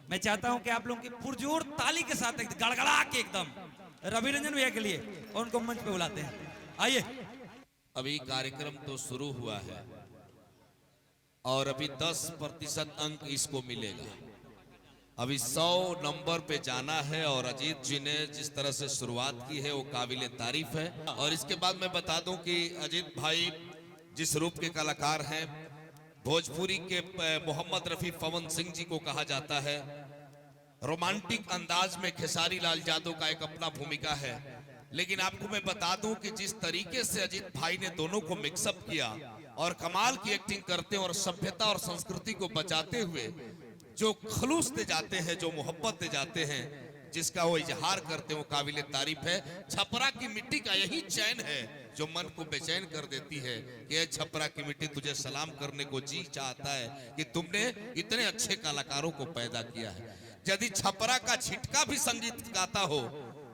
मैं चाहता हूं कि आप लोगों की पुरजोर ताली के साथ गड़गड़ा के एकदम रवि रंजन भैया के लिए और उनको मंच पे बुलाते हैं। आइए। अभी कार्यक्रम तो शुरू हुआ है और अभी 10% अंक इसको मिलेगा। अभी 100 नंबर पे जाना है और अजीत जी ने जिस तरह से शुरुआत की है वो काबिले तारीफ है। और इसके बाद मैं बता दूं कि अजीत भाई जिस रूप के कलाकार हैं, भोजपुरी के मोहम्मद रफी पवन सिंह जी को कहा जाता है। रोमांटिक अंदाज में खेसारी लाल यादव का एक अपना भूमिका है, लेकिन आपको मैं बता दूं कि जिस तरीके से अजीत भाई ने दोनों को मिक्सअप किया और कमाल की एक्टिंग करते हैं और सभ्यता और संस्कृति को बचाते हुए जो खलूस दे जाते हैं, जो मोहब्बत दे जाते हैं, जिसका वो इजहार करते हैं, वो काबिले तारीफ है। छपरा की मिट्टी का यही चैन है जो मन को बेचैन कर देती है कि छपरा की मिट्टी तुझे सलाम करने को जी चाहता है कि तुमने इतने अच्छे कलाकारों को पैदा किया है। यदि छपरा का छिटका भी संगीत गाता हो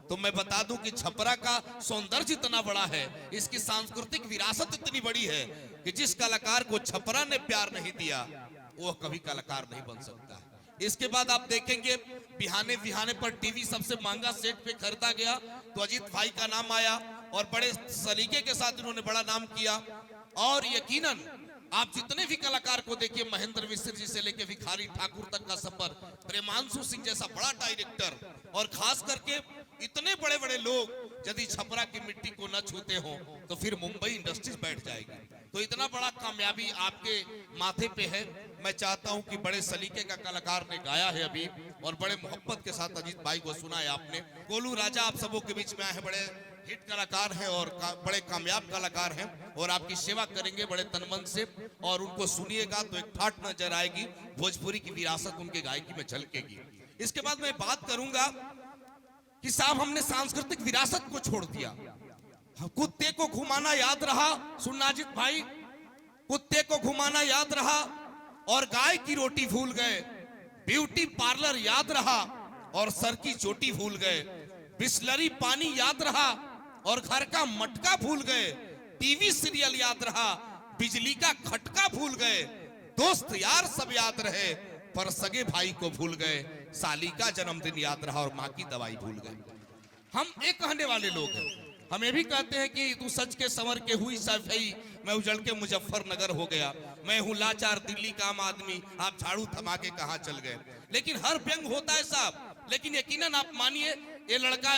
तो मैं बता दूं कि छपरा का सौंदर्य इतना बड़ा है, इसकी सांस्कृतिक विरासत इतनी बड़ी है कि जिस कलाकार को छपरा ने प्यार नहीं दिया वो कभी कलाकार नहीं बन सकता। इसके बाद आप देखेंगे बिहाने बिहाने पर टीवी सबसे महंगा सेट पे खरीदा गया तो अजीत भाई का नाम आया और बड़े सलीके के साथ इन्होंने बड़ा नाम किया। और यकीनन आप जितने भी कलाकार को देखिए, महेंद्र मिश्र जी से लेके भिखारी ठाकुर तक का सफर, प्रेमांशु सिंह जैसा बड़ा डायरेक्टर और खास करके इतने बड़े बड़े लोग यदि छपरा की मिट्टी को न छूते हो तो फिर मुंबई इंडस्ट्रीज बैठ जाएगी। तो इतना बड़ा कामयाबी आपके माथे पे है। मैं चाहता हूं कि बड़े सलीके का कलाकार ने गाया है अभी और बड़े मोहब्बत के साथ अजीत भाई को सुना है आपने। गोलू राजा आप सबों के बीच में आए हैं, बड़े हिट कलाकार हैं और बड़े कामयाब कलाकार हैं और आपकी सेवा करेंगे बड़े तनमन से और उनको सुनिएगा तो एक ठाट नजर आएगी, भोजपुरी की विरासत उनके गायकी में झलकेगी। इसके बाद मैं बात करूंगा कि साहब हमने सांस्कृतिक विरासत को छोड़ दिया। कुत्ते को घुमाना याद रहा, सुनना अजीत भाई, कुत्ते को घुमाना याद रहा और गाय की रोटी भूल गए, ब्यूटी पार्लर याद रहा और सर की चोटी भूल गए, बिस्लरी पानी याद रहा और घर का मटका भूल गए, टीवी सीरियल याद रहा, बिजली का खटका भूल गए, दोस्त यार सब याद रहे पर सगे भाई को भूल गए, साली का जन्मदिन याद रहा और माँ की दवाई भूल गए। हम एक कहने वाले लोग हैं, हम ये भी कहते हैं कि तू सच के संवर के हुई सफाई, मैं उजड़ के मुजफ्फरनगर हो गया, मैं हूँ लाचार दिल्ली का आम आदमी, आप झाड़ू थमा के कहाँ चल गए। लेकिन हर व्यंग होता है साहब, लेकिन यकीनन आप मानिए ये लड़का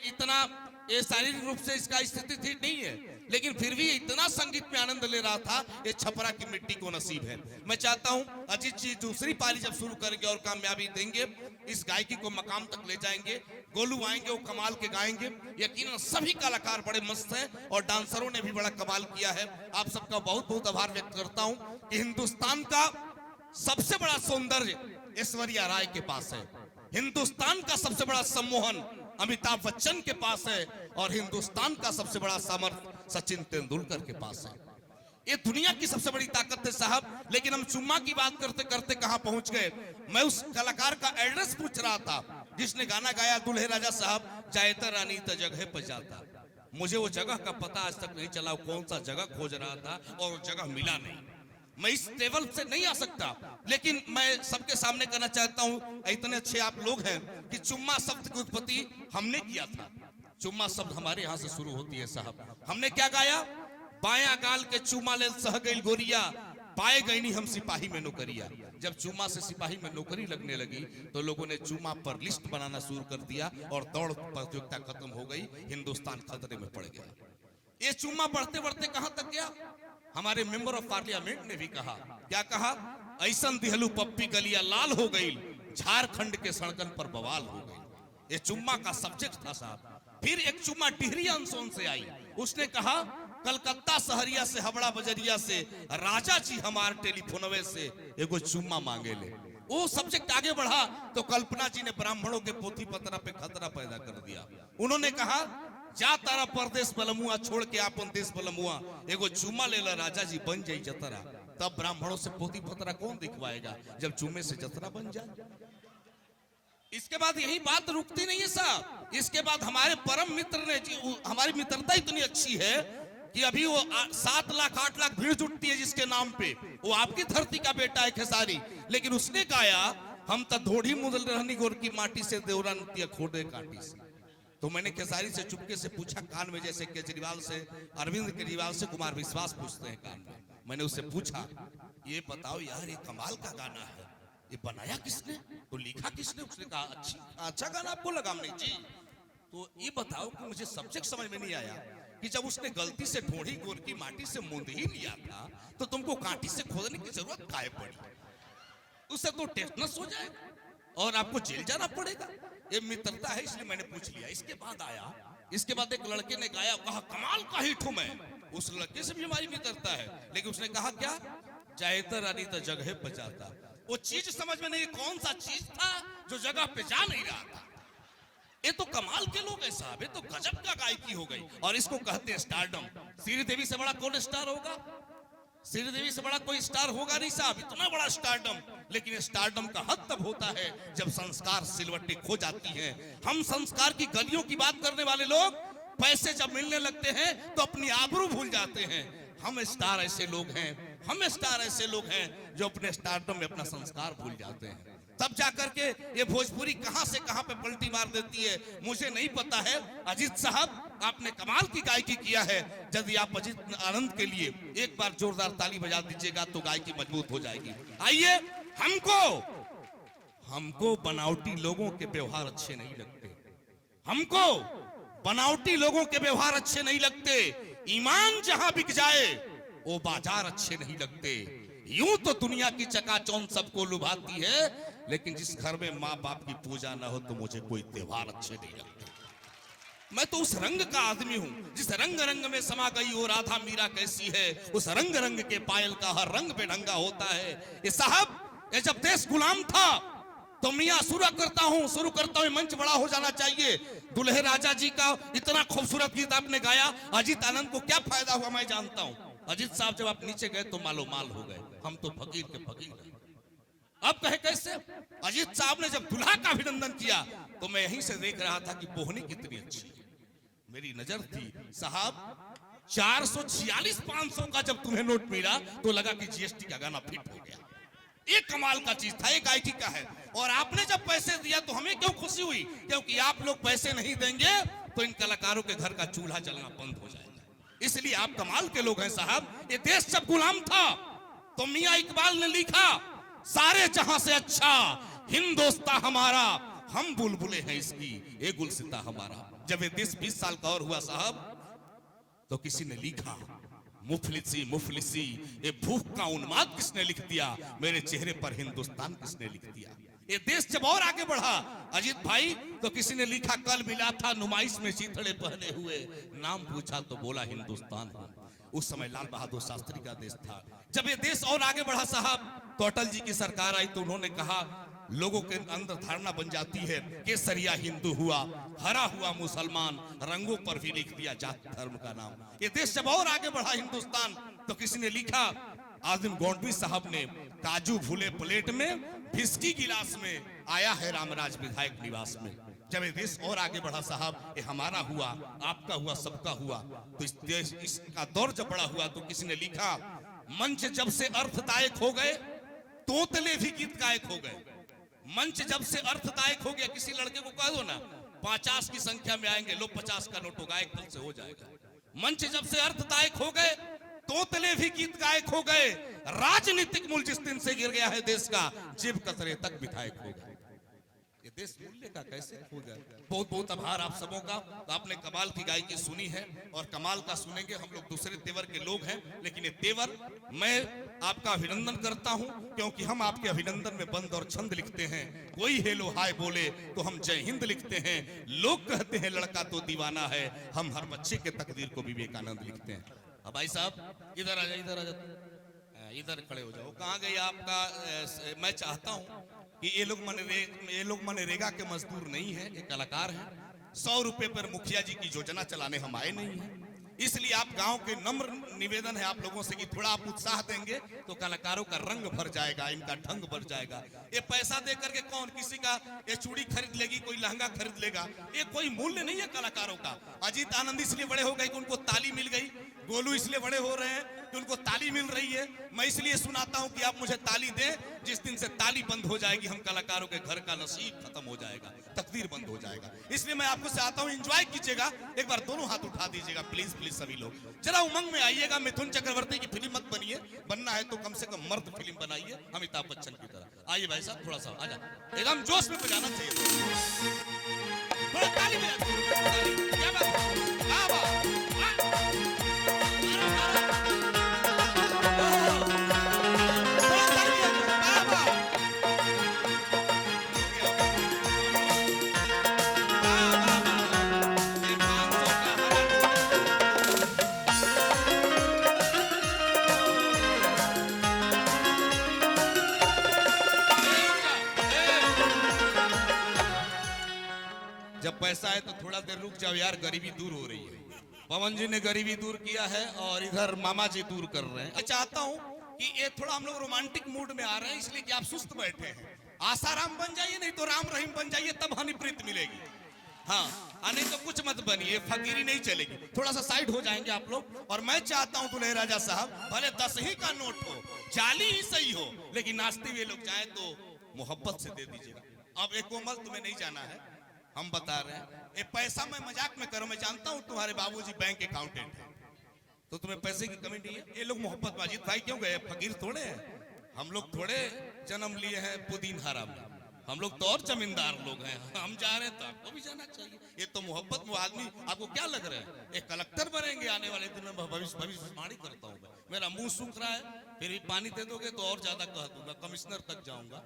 इतना शारीरिक रूप से इसका स्थिति ठीक नहीं है, लेकिन फिर भी इतना संगीत में आनंद ले रहा था, ये छपरा की मिट्टी को नसीब है। मैं चाहता हूं अजीत जी दूसरी पारी जब शुरू करेंगे और कामयाबी देंगे, इस गायकी को मकाम तक ले जाएंगे। गोलू आएंगे, वो कमाल के गाएंगे। यकीनन सभी कलाकार बड़े मस्त हैं और डांसरों ने भी बड़ा कमाल किया है। आप सबका बहुत बहुत आभार व्यक्त करता हूं कि हिंदुस्तान का सबसे बड़ा सौंदर्य ऐश्वर्या राय के पास है, हिंदुस्तान का सबसे बड़ा सम्मोहन अमिताभ बच्चन के पास है और हिंदुस्तान का सबसे बड़ा सामर्थ्य सचिन तेंदुलकर के पास है। ये दुनिया की सबसे बड़ी ताकत है साहब। लेकिन हम चुम्मा की बात करते करते कहां पहुंच गए। मैं उस कलाकार का एड्रेस पूछ रहा था जिसने गाना गाया दुल्हे राजा साहब, जायता रानी त जगह पर जाता। मुझे वो जगह का पता आज तक नहीं चला, कौन सा जगह खोज रहा था और वो जगह मिला नहीं। मैं इस टेबल से नहीं आ सकता, लेकिन मैं सबके सामने कहना चाहता हूं, इतने अच्छे आप लोग हैं कि चुम्मा शब्द की उत्पत्ति हमने किया था। चुम्मा शब्द हमारे यहाँ से शुरू होती है साहब। हमने क्या गाया, बाया गाल के चुम्मा ले सह गई गोरिया, पाए गई नहीं हम सिपाही में नौकरिया। जब चुम्मा से सिपाही में नौकरी लगने लगी तो लोगों ने चुम्मा पर लिस्ट बनाना शुरू कर दिया और दौड़ प्रतियोगिता खत्म हो गई, हिंदुस्तान खतरे में पड़ गया। ये चुम्मा बढ़ते बढ़ते कहां तक गया, हमारे मेंबर ऑफ पार्लियामेंट ने भी कहा, क्या कहा, ऐसन दिहलू पप्पी गलिया लाल हो गई, झारखंड के सड़कन पर बवाल हो गई। ये चुम्मा का सब्जेक्ट था साहब। फिर एक चुम्मा टिहरी अनसोन से आई, उसने कहा कलकत्ता शहरिया से हबड़ा बजरिया से राजा जी हमारे टेलीफोनवे से एगो चुम्मा मांगे ले। वो सब्जेक्ट आगे बढ़ा तो कल्पना जी ने ब्राह्मणों के पोथी पत्रा पे खतरा पैदा कर दिया। उन्होंने कहा जा तारा परदेश बलमुआ छोड़ के अपन देश बलमुआ, एगो चुम्मा ले ला राजा जी बन जाई जतरा। तब ब्राह्मणों से पोथी पत्रा कौन दिखवाएगा जब चुम्मे से जतरा बन जाए। इसके बाद यही बात रुकती नहीं है साहब। इसके बाद हमारे परम मित्र ने, हमारी मित्रता इतनी अच्छी है कि अभी वो 7 लाख 8 लाख भीड़ जुटती है जिसके नाम पे, वो आपकी धरती का बेटा है खेसारी, लेकिन उसने गाया हम तो धोड़ी मुदल रहनी गोर की माटी से देवरा नृत्य खोदे काटी से। तो मैंने खेसारी से चुपके से पूछा कान में, जैसे केजरीवाल से, अरविंद केजरीवाल से कुमार विश्वास पूछते हैं कान में। मैंने उससे पूछा, ये बताओ यार, ये कमाल का गाना है, ये बनाया किसने, तो लिखा किसने? उसने कहा अच्छा गाना आपको लगा? नहीं जी। तो ये बताओ कि मुझे सब्जेक्ट समझ में नहीं आया कि जब उसने गलती से ढोड़ी गोर की माटी से मूंद ही लिया था तो तुमको कांटी से खोदने की जरूरत काहे पड़ी? उससे तो टेटनस हो जाएगा और आपको जेल जाना पड़ेगा। ये मित्रता है, इसलिए मैंने पूछ लिया। इसके बाद आया, इसके बाद एक लड़के ने गाया, कहा कमाल का हिट हूं मैं। उस लड़के से भी हमारी मित्रता है, लेकिन उसने कहा क्या, जायता रानी तो जगह पे जाता। वो चीज समझ में नहीं, कौन सा चीज था जो जगह पे जा नहीं रहा था। ये तो कमाल के लोग हैं साहब, ये तो गजब का गायकी हो गई। और इसको कहते हैं स्टारडम। श्रीदेवी से बड़ा कौन स्टार होगा? श्रीदेवी से बड़ा कोई स्टार होगा नहीं साहब, इतना बड़ा स्टारडम। लेकिन स्टारडम का हद तब होता है जब संस्कार सिलवट्टी खो जाती हैं। हम संस्कार की गलियों की बात करने वाले लोग पैसे जब मिलने लगते हैं तो अपनी आबरू भूल जाते हैं। हम स्टार ऐसे लोग हैं, हम स्टार ऐसे लोग हैं जो अपने स्टारडम में अपना संस्कार भूल जाते हैं। तब जाकर के ये भोजपुरी कहां से कहां पे पलटी मार देती है मुझे नहीं पता है। अजीत साहब, आपने कमाल की गायकी किया है। यदि आप अजीत आनंद के लिए एक बार जोरदार ताली बजा दीजिएगा तो गायकी मजबूत हो जाएगी। आइए, हमको बनावटी लोगों के व्यवहार अच्छे नहीं लगते। हमको बनावटी लोगों के व्यवहार अच्छे नहीं लगते। ईमान जहां बिक जाए वो बाजार अच्छे नहीं लगते। यूं तो दुनिया की चकाचौंध सबको लुभाती है, लेकिन जिस घर में माँ बाप की पूजा ना हो तो मुझे कोई त्योहार अच्छे नहीं लगते। मैं तो उस रंग का आदमी हूं जिस रंग रंग में समा गई वो राधा मीरा कैसी है। उस रंग रंग के पायल का हर रंग बेढंगा होता है। ये साहब, ये जब देश गुलाम था तो मियाँ शुरू करता हूँ मंच बड़ा हो जाना चाहिए। दुल्हे राजा जी का इतना खूबसूरत गीत आपने गाया। अजीत आनंद को क्या फायदा हुआ मैं जानता हूँ। अजीत साहब, जब आप नीचे गए तो मालो माल हो गए। हम तो फकीर के फकीर हैं। अब कहे कैसे? अजीत साहब ने जब दुल्हा का अभिनंदन किया तो मैं यहीं से देख रहा था कि बोहनी कितनी अच्छी है। मेरी नजर थी साहब, 446-500 का जब तुम्हें नोट मिला तो लगा कि जीएसटी का गाना फिट हो गया। एक कमाल का चीज था, एक गायकी का है। और आपने जब पैसे दिया तो हमें क्यों खुशी हुई? क्योंकि आप लोग पैसे नहीं देंगे तो इन कलाकारों के घर का चूल्हा जलना बंद हो जाएगा। इसलिए आप कमाल के लोग हैं साहब। ये देश जब गुलाम था तो मियां इकबाल ने लिखा, सारे जहां से अच्छा हिंदोस्ता हमारा, हम बुलबुले हैं इसकी, ये गुलसिता हमारा। जब ये देश 20 साल का और हुआ साहब तो किसी ने लिखा, मुफलिसी मुफलिसी, ये भूख का उन्माद किसने लिख दिया, मेरे चेहरे पर हिंदुस्तान किसने लिख दिया। ये देश जब और आगे बढ़ा अजीत भाई तो किसी ने लिखा, कल मिला था नुमाइश में चीथड़े पहने हुए, नाम पूछा तो बोला हिंदुस्तान है। उस समय लाल बहादुर शास्त्री का देश था। जब ये देश और आगे बढ़ा साहब तो अटल जी की सरकार आई तो उन्होंने कहा, लोगों के अंदर धारणा बन जाती है, केसरिया हिंदू हुआ, हरा हुआ मुसलमान, रंगों पर भी लिख दिया जात धर्म का नाम। ये देश जब और आगे बढ़ा हिंदुस्तान तो किसी ने लिखा, आदिम गोंडवी साहब ने, काजू भूले प्लेट में, फिस्की गिलास में, आया है रामराज विधायक निवास में। जब ये देश और आगे बढ़ा साहब, ये हमारा हुआ, आपका हुआ, सबका हुआ, तो इस देश इसका दौर जब बड़ा हुआ तो किसी ने लिखा, मंच जब से अर्थदायक हो गए तोतले भी गीत गायक हो गए। मंच जब से अर्थदायक हो गया, किसी लड़के को कह दो ना 50 की संख्या में आएंगे, लो 50 का नोट गायक कल से हो जाएगा। मंच जब से अर्थदायक हो गए तोतले भी गीत गायक हो गए। राजनीतिक मूल जिस दिन से गिर गया है देश का, जेब कतरे तक विधायक हो गए। ये देश मूल्य का कैसे खो गया। बहुत बहुत आभार आप सबों का। तो आपने कमाल की गायकी सुनी है और कमाल का सुनेंगे। हम लोग दूसरे तेवर के लोग हैं, लेकिन ये तेवर मैं आपका अभिनंदन करता हूं क्योंकि हम आपके अभिनंदन में बंद और छंद लिखते हैं। कोई हेलो हाय बोले तो हम जय हिंद लिखते हैं। लोग कहते हैं लड़का तो दीवाना है, हम हर बच्चे के तकदीर को विवेकानंद लिखते हैं। अब भाई साहब इधर आ जाए, इधर आ जाए, इधर खड़े हो जाओ। कहाँ गए आपका? मैं चाहता हूँ कि ये लोग मनरेगा के मजदूर नहीं है, ये कलाकार हैं। 100 रुपए पर मुखिया जी की योजना चलाने हम आए नहीं हैं। इसलिए आप गांव के नम्र निवेदन है आप लोगों से कि थोड़ा आप उत्साह देंगे तो कलाकारों का रंग भर जाएगा, इनका ढंग भर जाएगा। ये पैसा दे करके कौन किसी का ये चूड़ी खरीद लेगी, कोई लहंगा खरीद लेगा, ये कोई मूल्य नहीं है कलाकारों का। अजीत आनंद इसलिए बड़े हो गए कि उनको ताली मिल गई, गोलू इसलिए बड़े हो रहे हैं कि उनको ताली मिल रही है। मैं इसलिए सुनाता हूं कि आप मुझे ताली दें। जिस दिन से ताली बंद हो जाएगी, हम कलाकारों के घर का नसीब खत्म हो जाएगा, तकदीर बंद हो जाएगा। इसलिए मैं आपको चाहता हूं एंजॉय कीजिएगा। एक बार दोनों हाथ उठा दीजिएगा प्लीज प्लीज सभी लोग, जरा उमंग में आइएगा। मिथुन चक्रवर्ती की फिल्म मत बनिए, बनना है तो कम से कम मर्द फिल्म बनाइए, अमिताभ बच्चन की तरह। आइए भाई साहब, थोड़ा सा आजा, एकदम जोश में बजाना चाहिए। थोड़ा ताली बजा, ताली, क्या बात है? वाह, वाह, जब पैसा है तो थोड़ा देर रुक जाओ यार, गरीबी दूर हो रही है। पवन जी ने गरीबी दूर किया है और इधर मामा जी दूर कर रहे हैं। मैं चाहता हूं कि ये थोड़ा हम लोग रोमांटिक मूड में आ रहे हैं, इसलिए कि आप सुस्त बैठे हैं। आसाराम बन जाइए, नहीं तो राम रहीम बन जाइए, तब हनीप्रीत मिलेगी। हाँ, नहीं तो कुछ मत बनिए, फकीरी नहीं चलेगी। थोड़ा सा साइड हो जाएंगे आप लोग। और मैं चाहता हूं दुल्हे राजा साहब, भले 10 ही का नोट हो, जाली ही सही हो, लेकिन नाचते हुए लोग जाए तो मोहब्बत से दे दीजिएगा। अब एक कोमल, तुम्हें नहीं जाना है, हम बता रहे हैं। ये पैसा मैं मजाक में करूं, मैं जानता हूं तुम्हारे बाबूजी बैंक अकाउंटेंट हैं, तो तुम्हें पैसे की कमी नहीं है। ये लोग मोहब्बत बाजी भाई क्यों गए, फकीर थोड़े हैं हम लोग, थोड़े जन्म लिए हैं पुदीन हरा में। हम लोग तो और जमींदार लोग हैं। हम जा रहे हैं तो आपको भी जाना चाहिए। ये तो मोहब्बत में आदमी, आपको क्या लग रहा है एक कलेक्टर बनेंगे आने वाले दिन में? भविष्यवाणी करता हूँ मैं, मेरा मुंह सूख रहा है, फिर भी पानी दे दोगे तो और ज्यादा कह दूंगा, कमिश्नर तक जाऊंगा।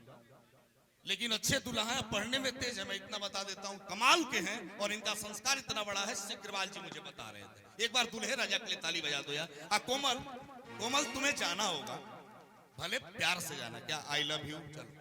लेकिन अच्छे दुल्हा हैं, पढ़ने में तेज है, मैं इतना बता देता हूँ, कमाल के हैं और इनका संस्कार इतना बड़ा है। सिग्रवाल जी मुझे बता रहे थे। एक बार दुल्हे राजा के लिए ताली बजा दो यार। कोमल, कोमल तुम्हें जाना होगा, भले प्यार से जाना। क्या आई लव यू? चलो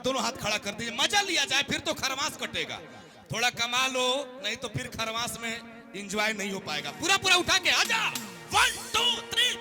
दोनों हाथ खड़ा कर दीजिए, मजा लिया जाए, फिर तो खरमास कटेगा। थोड़ा कमा लो, नहीं तो फिर खरमास में एंजॉय नहीं हो पाएगा। पूरा पूरा उठा के आजा। 1 2 3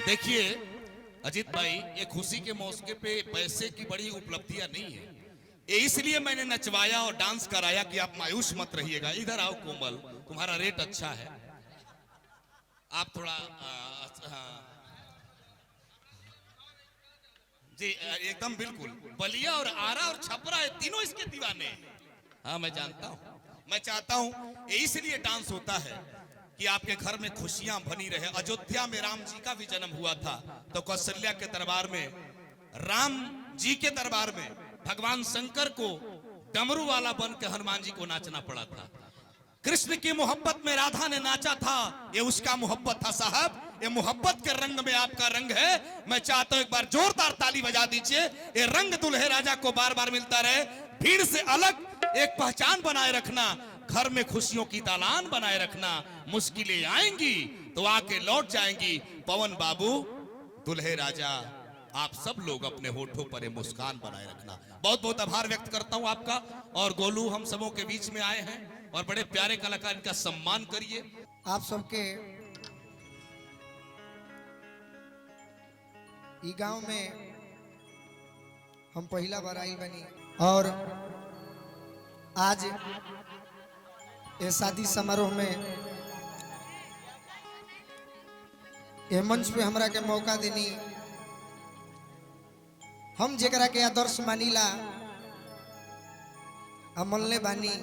देखिए अजीत भाई, ये खुशी के मौके पे पैसे की बड़ी उपलब्धियां नहीं है, ये इसलिए मैंने नचवाया और डांस कराया कि आप मायूस मत रहिएगा। इधर आओ कोमल, तुम्हारा रेट अच्छा है, आप थोड़ा जी एकदम बिल्कुल। बलिया और आरा और छपरा है, तीनों इसके दीवाने हैं। हाँ मैं जानता हूँ, मैं चाहता हूँ ये इसलिए डांस होता है कि आपके घर में खुशियां बनी रहे। अयोध्या में राम जी का भी जन्म हुआ था, तो कौशल्या के दरबार में, राम जी के दरबार में भगवान शंकर को डमरू वाला बन के हनुमान जी को नाचना पड़ा था। कृष्ण की मोहब्बत में राधा ने नाचा था, ये उसका मोहब्बत था साहब। ये मोहब्बत के रंग में आपका रंग है। मैं चाहता हूं एक बार जोरदार ताली बजा दीजिए। ये रंग दुल्हे राजा को बार बार मिलता रहे, भीड़ से अलग एक पहचान बनाए रखना, घर में खुशियों की दालान बनाए रखना। मुश्किलें आएंगी तो आके लौट जाएंगी। पवन बाबू, दुल्हे राजा, आप सब लोग अपने होठों पर मुस्कान बनाए रखना। बहुत बहुत आभार व्यक्त करता हूं आपका। और गोलू हम सबों के बीच में आए हैं और बड़े प्यारे कलाकार, इनका सम्मान करिए। आप सबके ई गांव में हम पहला बार आई बनी और आज ये शादी समारोह में ये मंच पे हमरा के मौका देनी। हम जेकरा के आदर्श मानीला अमलने बानी,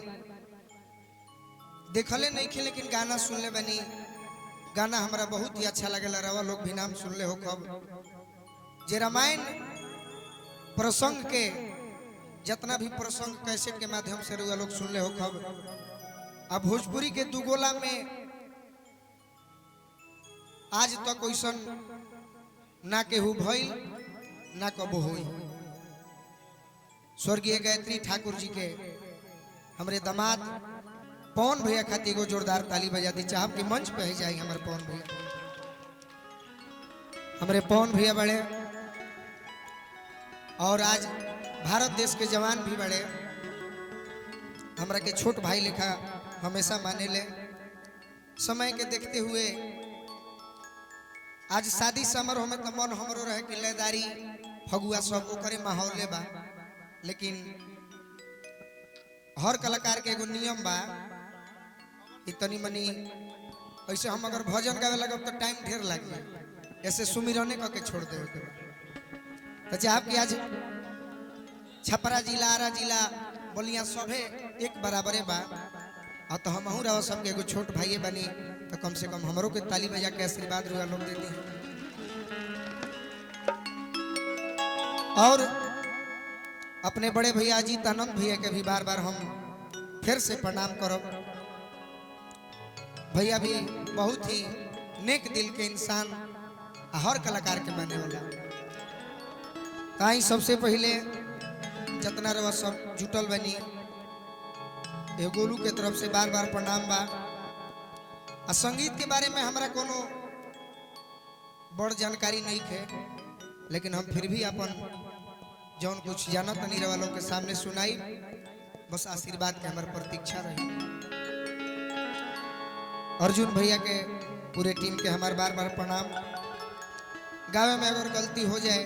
देखले नहीं खे लेकिन गाना सुनले बानी। गाना हमरा बहुत ही अच्छा लगेला। रवा लोग भी नाम सुनले हो कब जे रामायण प्रसंग के जितना भी प्रसंग कैसेट के माध्यम से रवा लोग सुनले हो कब। अब भोजपुरी के दुगोला में आज तक वैसन ना केहू भइल ना कबो हुई। स्वर्गीय गायत्री ठाकुर जी के हमरे दामाद पवन भैया खातिर एगो जोरदार ताली बजा दी चाहब कि मंच पे ही जाए हमारे पवन भैया। हमरे पवन भैया बड़े और आज भारत देश के जवान भी बड़े। हमरा के छोट भाई लिखा हमेशा माने ले। समय के देखते हुए आज शादी समारोह में तो मन हमरो रहे कि लेदारी फगुआ सब ओकरे माहौल ले बा, लेकिन हर कलाकार के एगो नियम बा कि तनी मनी ऐसे हम अगर भजन गावे लगब तो टाइम ढेर लागी, ऐसे सुमिरने क के छोड़ देवे के बा। तो चाहब कि आज छपरा जिला, आरा जिला, बलिया सभे एक बराबरे बा। और तो हमहू रहो सबके एगो छोट भाई बनी तो कम से कम हमरों के ताली बजा के आशीर्वाद रुआ लोग देते हैं। और अपने बड़े भैया अजीत आनंद भैया के भी बार बार हम फिर से प्रणाम करब। भैया भी बहुत ही नेक दिल के इंसान, हर कलाकार के माने वाला। ताई सबसे पहले जितना रवा सब जुटल बनी ये गोलू के तरफ से बार बार प्रणाम बा। आ संगीत के बारे में हमरा कोनो बड़ जानकारी नहीं है, लेकिन हम फिर भी अपन जौन कुछ जानत नहीं रहा लोग के सामने सुनाई। बस आशीर्वाद के हमारे प्रतीक्षा रही। अर्जुन भैया के पूरे टीम के हमारे बार बार प्रणाम। गावे में अगर गलती हो जाए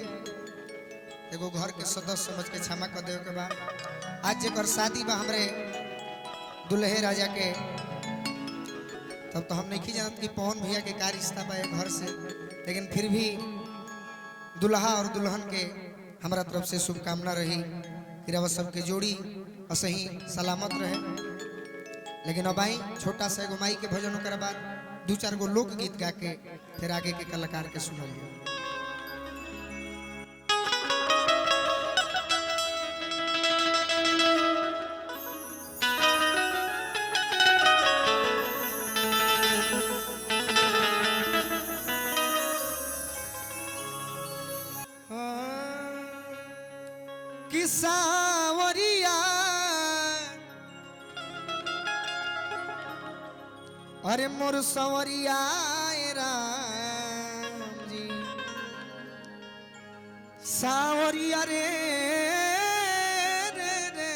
एगो घर के सदस्य समझ के क्षमा कर देवे के बाद। आज जेकर शादी बा हमरे दुल्हे राजा के, तब तो हम नहीं जानत कि पवन भैया के का रिश्ता बा घर से, लेकिन फिर भी दुल्हा और दुल्हन के हमारा तरफ से शुभकामना रही कि रवा सबके जोड़ी असही सलामत रहे। लेकिन अब आई छोटा सा एगो माई के भजन के बाद 2-4 गो लोकगीत गा के फिर आगे के कलाकार के सुनल। सावरिया अरे मोर सवरिया राम जी, सावरिया रे रे रे।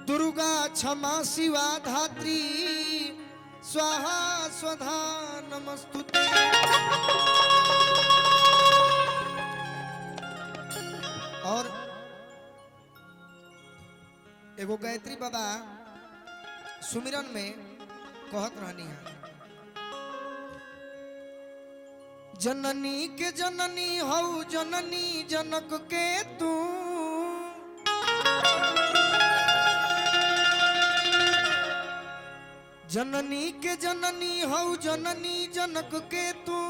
दुर्गा क्षमा शिवा धात्री स्वाहा स्वधा नमस्तुते। और एगो गायत्री बाबा सुमिरन में कहत रहनी है, जननी के जननी हौ जननी जनक के तू, जननी के जननी हौ जननी जनक के तू,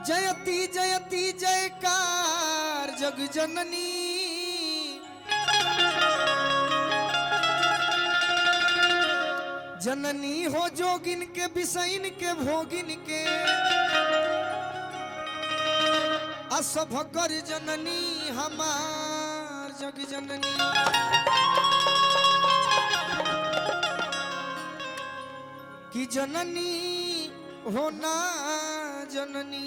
जयती जयती जयकार जग जननी। जननी हो जोगिन के बिसैन के भोगिन के असभ कर जननी हमार जग जननी कि जननी होना जननी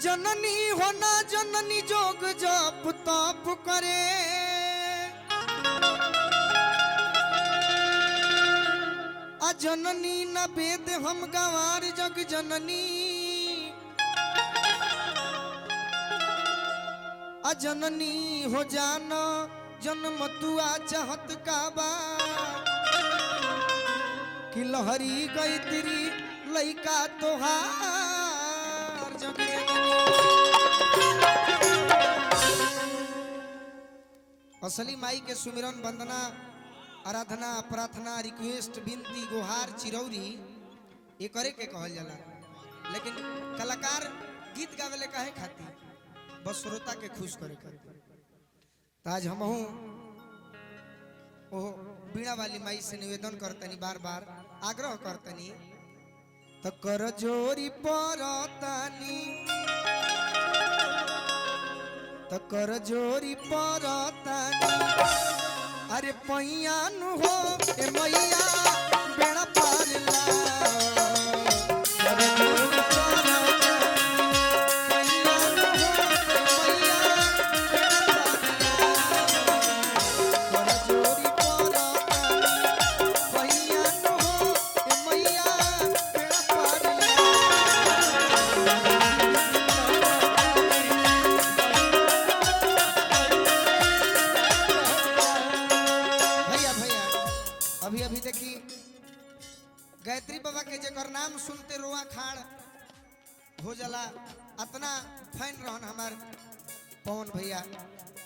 जननी होना जननी जोग जप तप करे आ जननी न वेद हम गवार जग जननी आ जननी हो जाना जन्म तुआ चाहत का बा कि लहरी गई तेरी लइका तोहार जग असली माई के सुमिरन वंदना आराधना प्रार्थना रिक्वेस्ट विनती गुहार चिरौरी ये करे के कहल जाला। लेकिन कलाकार गीत गावेले काहे खाती बस श्रोता के खुश करे खातिर। ताज हमहू ओ बीणा वाली माई से निवेदन करतनी बार बार आग्रह करतनी तो कर जोरी परतानी तो कर जोरी परतानी अरे पैया नु हो ए मैया बेड़ा पार ला कर जोरी गायत्री बाबा के जकर नाम सुनते रोआ खाड़ हो जाला अतना फैन रहन हमार पवन भैया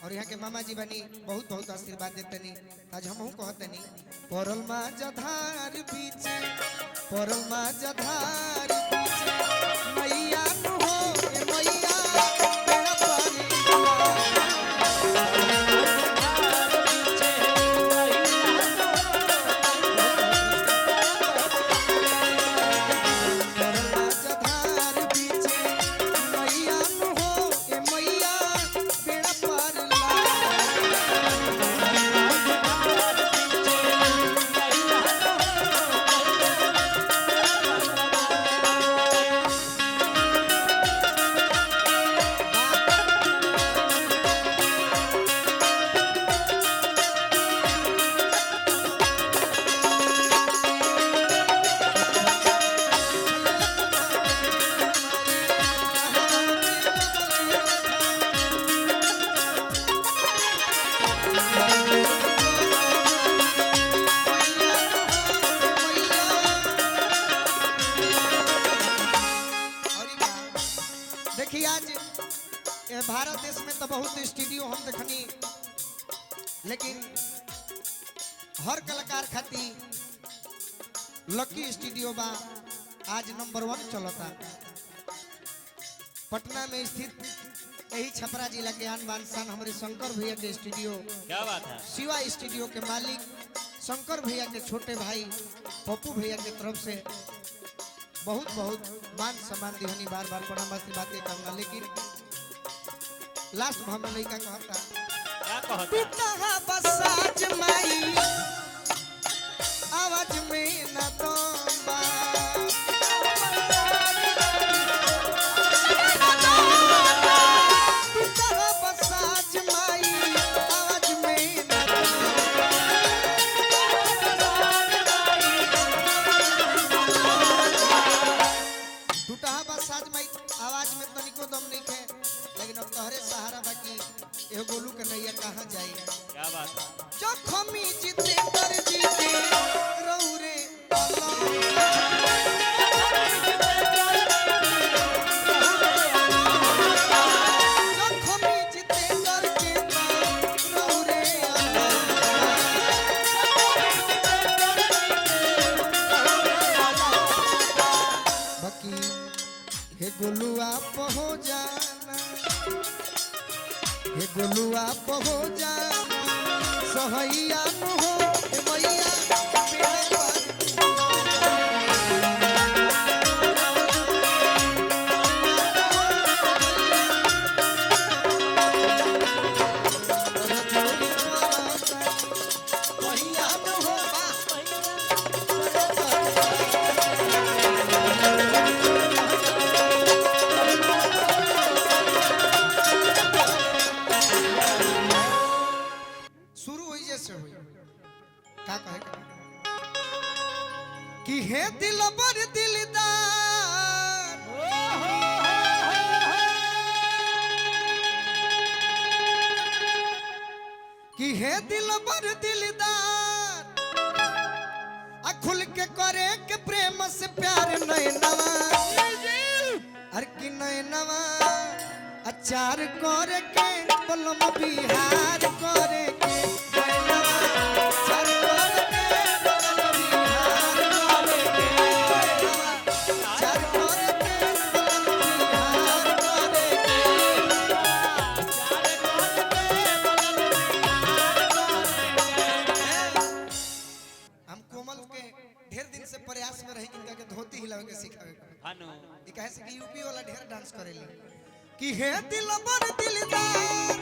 और यहाँ के मामा जी बनी बहुत बहुत आशीर्वाद देतनी। आज हमहू कहतनी परल माँ जधार बीचे परल माँ जधार बीचे मैया नु हो ए मैया बेड़ा पानी भारत देश में तो बहुत स्टूडियो हम देखनी लेकिन हर कलाकार खाती लकी स्टूडियो बा आज नंबर 1 चलता। पटना में स्थित यही छपरा जिला के आन बान शान हमारे शंकर भैया के स्टूडियो क्या बात है शिवा स्टूडियो के मालिक शंकर भैया के छोटे भाई पप्पू भैया की तरफ से बहुत बहुत मान सम्मान दिहनी बार बार प्रणाम बातें करना। लेकिन लास्ट में हम लड़का कहता क्या कहता टूटा बसाज माई आवाज में न दम्बा टूटा बसाज माई आवाज में न टूटा बसाज माई आवाज में तनिको दम नहीं है लेकिन अब तोहरे सहारा बाकी एहो गोलू के नैया कहाँ जाई। क्या बात है जखमी जीते कर जीते रहू रे जखमी जीते कर जीते रहू रे बाकी हे गोलुआ पहो जाना हे गोलुआ पहो जाना सहैया नु हो ए मैया बेड़ा पार सहैया नु हो शुरू हुई जैसे हुई का कहे कि हे दिल बर दिलदार कि हे दिल बर दिलदार आ खुल के करे के प्रेम से प्यार नयनवा अर कि नयनवा अचार करे के बलम बिहार करे के नयनवा अचार करे के बलम बिहार करे के नयनवा अचार करे के बलम बिहार करे के हम कोमल के ढेर दिन से प्रयास में रही इनका के धोती हिलावे के सिखावे के हानु ई कहे से कि यूपी वाला ढेर डांस करेली कि हे दिल बर दिलदार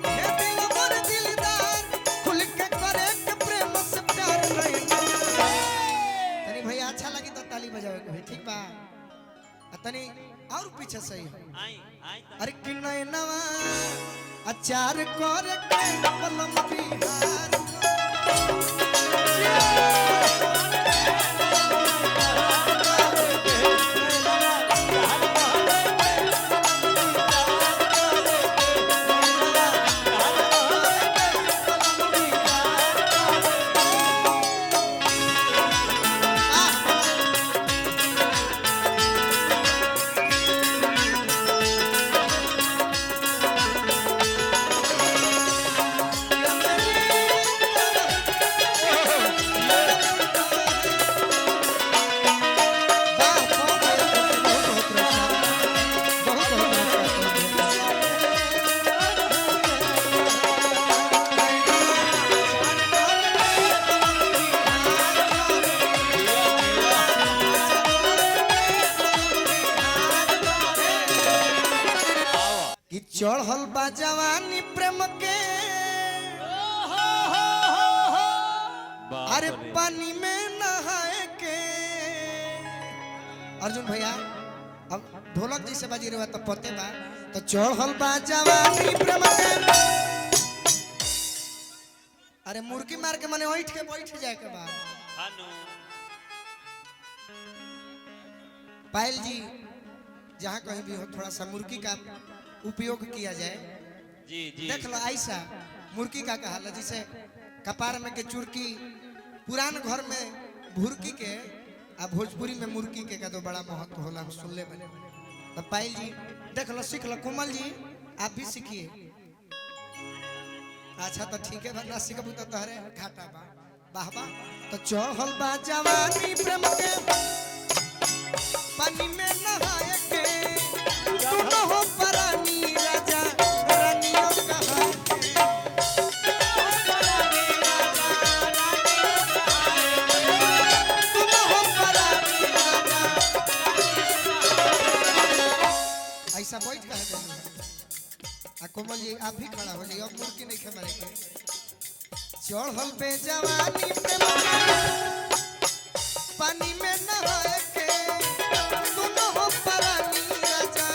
हे दिल बर दिलदार खुल के करे के प्रेम से प्यार नहीं तनी भैया अच्छा लगी तो ताली बजावे के ठीक बा आ तनी और पीछे सही आई आई अरे कि नयनवा अचार करे के बलम बिहार कि चढ़ल बा जवानी प्रेम के अरे पानी में नहाए के अर्जुन भैया अब ढोलक जैसे बाजी रहा तो पते बा तो चढ़ल बा जवानी प्रेम के अरे मुर्गी मार के मने उठ के बैठ जाए के बाद हानु पायल जी जहाँ कहीं भी हो थोड़ा सा मुर्गी का उपयोग किया जाए जी जी देख लो ऐसा मुर्गी का कहा जैसे कपार में के चुरकी पुरान घर में भुरकी के आ भोजपुरी में मुर्गी के का तो बड़ा महत्व होला हम सुन ले बने तो पायल जी देख लो सीख लो कोमल जी आप भी सीखिए अच्छा तो ठीक है ना सीखबू तो तहरे घाटा बा वाह वाह तो चढ़ल बा जवानी प्रेम के पानी में नहाए के तू न हो परानी राजा रानियों कहाए के तू न हो परानी राजा ऐसा बैठ कहे देनी आ कोमल जी आप भी खड़ा हो जाइए अब मुर्गी नहीं खे मारे के चढ़ल पे जवानी प्रेम के पानी में नहाए के तू न हो परानी राजा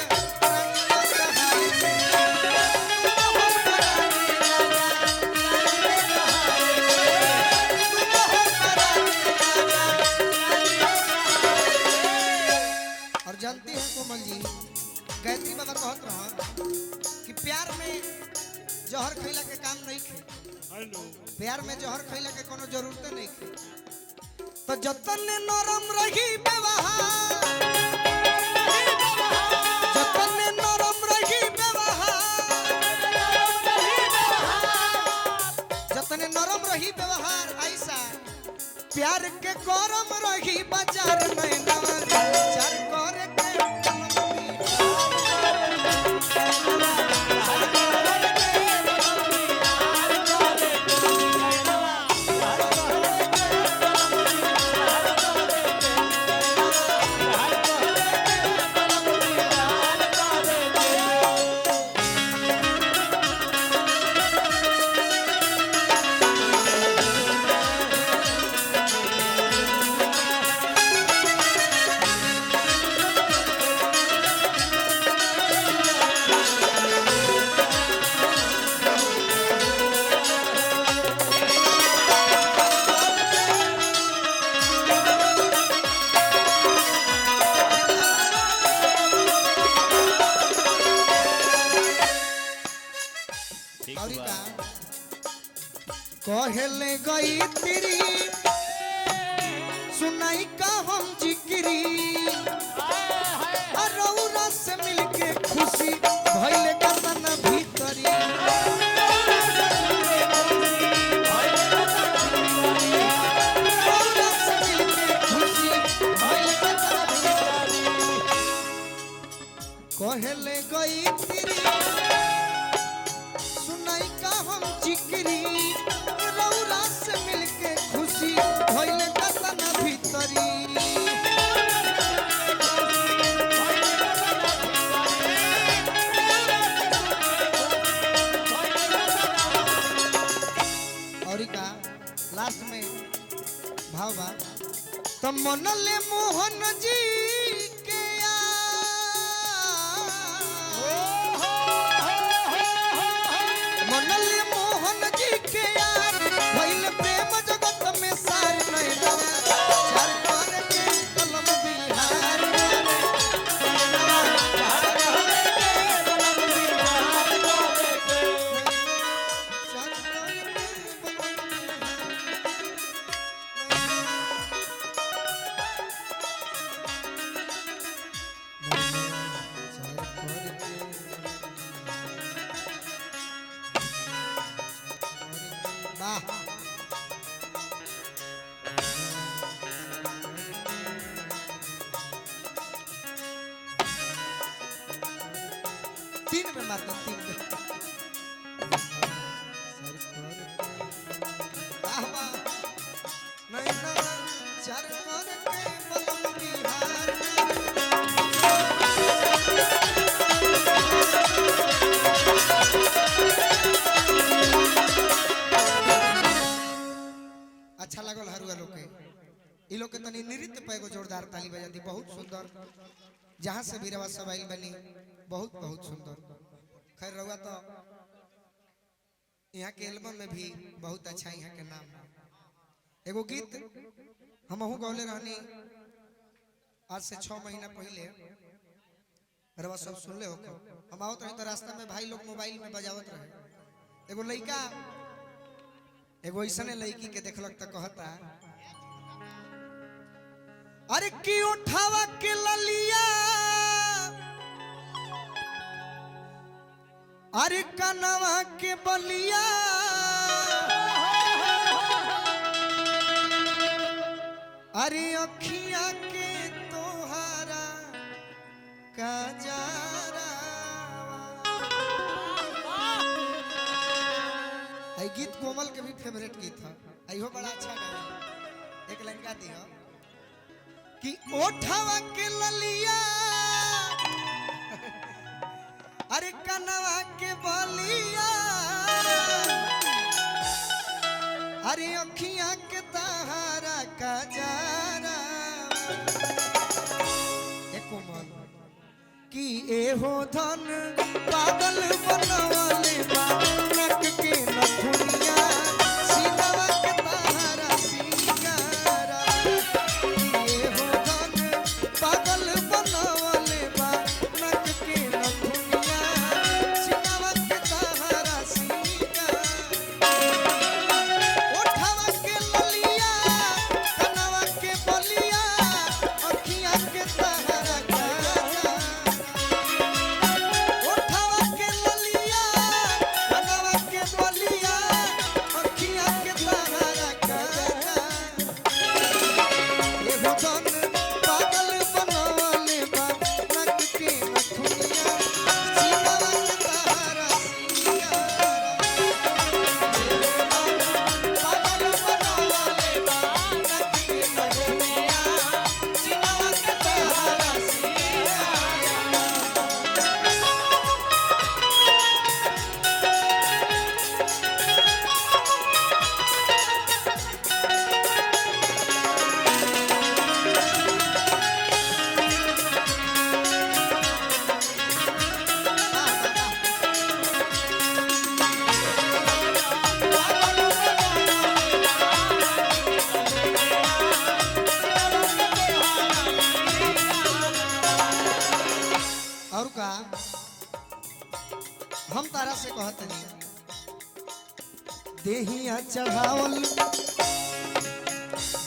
रानियों कहाए के तू न हो परानी राजा रानियों कहाए के तू न हो परानी राजा रानियों कहाए के। और जानती है कोमल जी गायत्री बाबा कहत रहा कि प्यार में जहर खैला के काम नहीं खे प्यार में जहर खैला के कोनो जरूरत नहीं खे तो जतन नरम रही व्यवहार जतन नरम रही व्यवहार जतन नरम रही व्यवहार ऐसा प्यार के गरम रही बाजार में नवाचार करे के ठीक और बा। का कहले गई तेरी सुनाई का हम जिक्री रौरा से मिलके खुशी भइले कतन भीतरी रौरा से मिलके खुशी भइले कतन भीतरी कहले गई तेरी सुनाई का हम जिक्री रौरा से मिलके खुशी भइले कतन भीतरी और का लास्ट में भाव बा तो मनले मोहन जी के मनले मोहन जी के यार भइल प्रेम जगत में सार नहीं चार पर के कलम बिहार वाह तीन में मारता तीन में वाह वाह नहीं ना चार कर के बलम बिहार अच्छा लगल हरुआ लोग के ई लोग के तनी नृत्य पे एगो जोरदार ताली बजा दी बहुत सुंदर जहां से भी रवा सब आइल बनी बहुत बहुत सुंदर खैर रवा तो यहाँ के एल्बम में भी बहुत अच्छा यहाँ के नाम एगो गीत हमहू गौले रहनी आज से 6 महीना पहले रवा सब सुनले हो हम आवत रही तो रास्ता में भाई लोग मोबाइल में बजावत रहे एगो लड़का एगो ऐसने लड़की के देखलक त कहता अरे की उठावा के ललिया अरे कनवा के बलिया अरे अखिया के तोहारा काजरा आई गीत कोमल के भी फेवरेट गीत है आइयो बड़ा अच्छा गाया एक लाइन गा दियो कि ओठावा के ललिया अरे कनवा के बलिया अरे अखियां के तहारा काजरा एक कोमल कि एहो धन पागल बनवले बा नक के नथुनिया सीनवा के तहारा सिंगारा एहो धन पागल बनवले बा नक के नथुनिया सीनवा के तहारा सिंगारा ओठवा के ललिया कनवा के बलिया अखियां के तहारा काजरा ओठवा के ललिया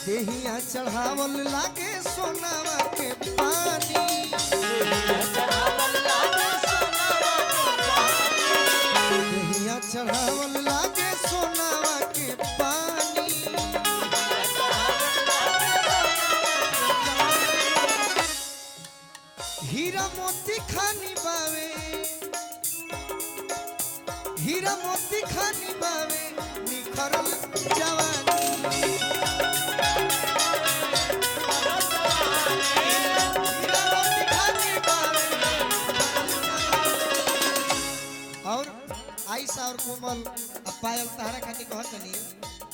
देहिया चढ़ावल लागे सोनावा के पानी देहिया चढ़ावल लागे सोनावा के पानी हीरा मोती खानी बावे हीरा मोती खानी बावे निखरल जवानी हीरा मोती खानी बावे। और आयशा और कोमल अब पायल तारा खाती कहत नहीं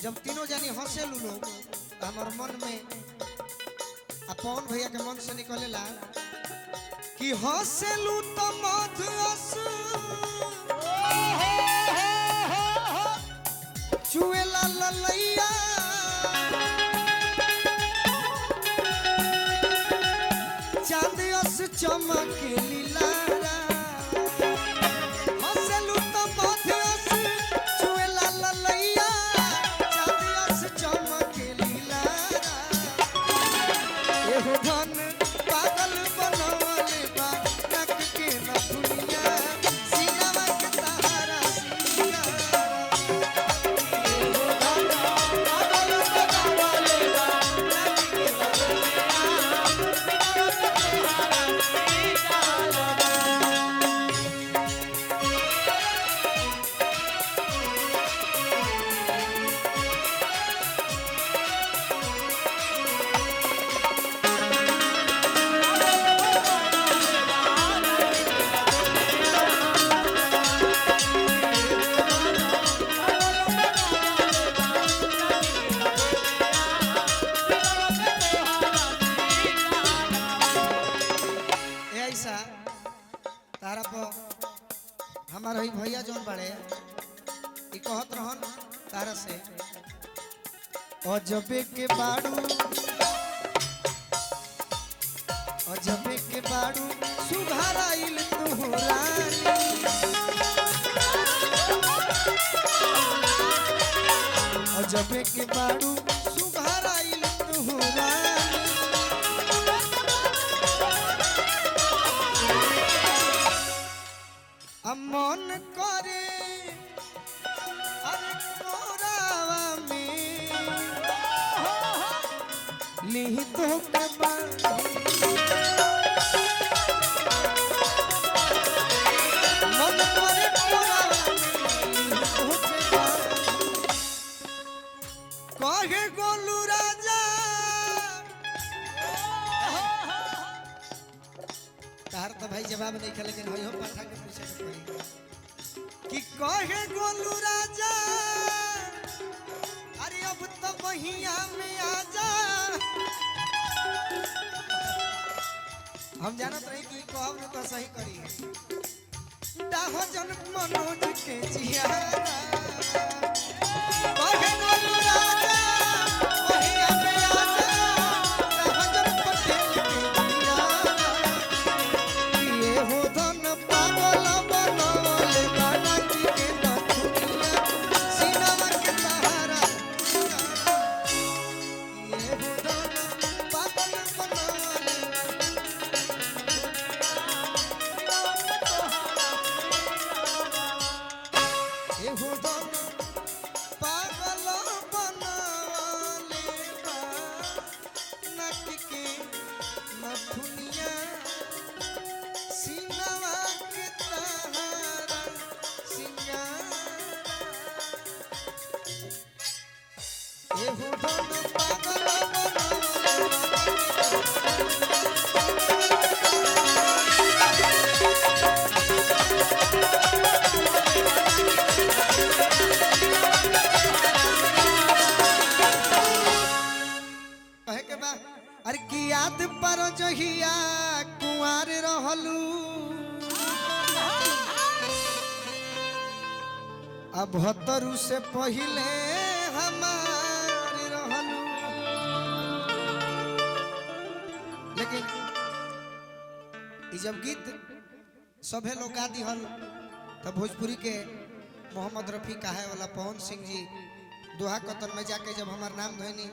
जब तीनों जानी हंसे लू लोग हमार मन में पवन भैया के मन से निकलेला कि हंसेलू तो मधुअस चुएला ललैया चांदियस चमके लीलारा हंसेलू तो मधुअस चुएला ललैया चांदियस चमके लीलारा एहो धन पागल बनवले बा नक के नथुनिया सीनावा के सहारा सिंगारा एहो धन पागल बनवले बा नक के नथुनिया सीनावा के सहारा ऐसा तारा पर हमार ही भैया जौन बड़े ई कहत रहन तारा से अजबे के बाड़ू सुघराइल तुहरानी अजबे के बाड़ू सुघराइल तुहरानी मन करे अरे कोरावा में लिहि तो के बानी मन करे कोरावा में लिहि तो के बानी कहे गोलू राजा तार तो भाई जवाब नहीं खेले लेकिन होई हो पाठा के पूछे के पड़ी कि कहे गोलू राजा अरे अब तो बहिया में आजा हम जानत रही कि कहब न तो सही करी दाहो जन मनोज के जियारा कहे गोलू राजा बहिया में आजा दाहो जन पटेल के जियारा ये हो धन पागल बनवले बाना की के नथुनिया सीनावा के सहारा ये हो धन पागल बनवले ये हो धन पागल बनवले बाना की के नथुनिया सीनावा के सहारा सिंगारा एहो धन पागल कहे के बा अरे की याद पर जहिया कुंवार रहलू अब 72 से पहले हमार रहलू लेकिन ई जब गीत सभे लोग गा दिहल तब भोजपुरी के मोहम्मद रफी कहे वाला पवन सिंह जी दोहा कतन में जाके जब हमार नाम धोनी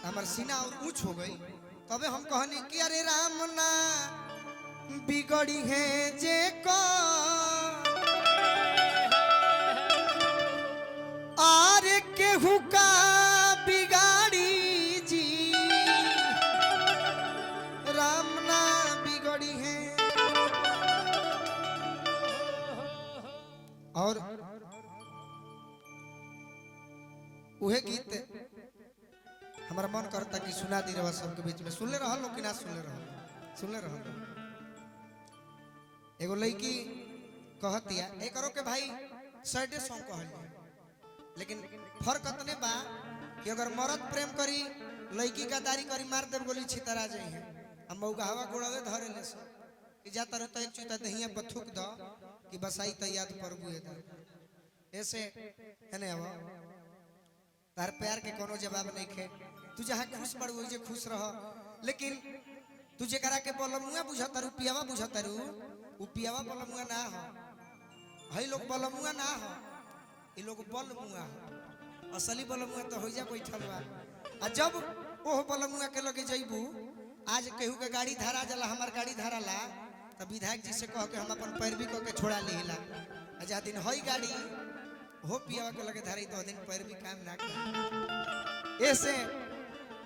हमार सीना और ऊंच हो गई तबे हम कहनी कि अरे राम ना बिगड़ी है जे को आर केहू का बिगाड़ी जी राम ना बिगड़ी है। और उहे गीत हमारा मन करता कि सुना दी रहा सबके बीच में। सुनले रहा लोग कि ना सुनले रहा एगो लड़की कहतिया एक करो के भाई सैडे सॉन्ग कहल लेकिन फर्क अतने बा कि अगर मर्द प्रेम करी लड़की का दारी करी मार देव गोली छितरा जाई है हम मौका हवा गोड़ावे धरे ले सो कि जाता रहता एक चुता दहिया बथुक द कि बसाई त याद परबुए द ऐसे एने आवा तार प्यार के कोनो जवाब नहीं खे तू जहां खुश पड़ वही जे खुश रह लेकिन तू जेकरा के बलमुआ बुझता रू पियावा बुझता रू उ पियावा बलमुआ ना हो हई लोग बलमुआ ना हो ई लोग बलमुआ हो असली बलमुआ तो हो जा बैठल बा आ जब ओह बलमुआ के लगे जइबू आज केहू के गाड़ी धारा जला हमार गाड़ी धारा ला तब विधायक जी से कह के हम अपन पैरवी को के छोड़ा लीला आ जा दिन हई गाड़ी हो पियावा के लगे धारी तो दिन पैरवी काम ना कर ऐसे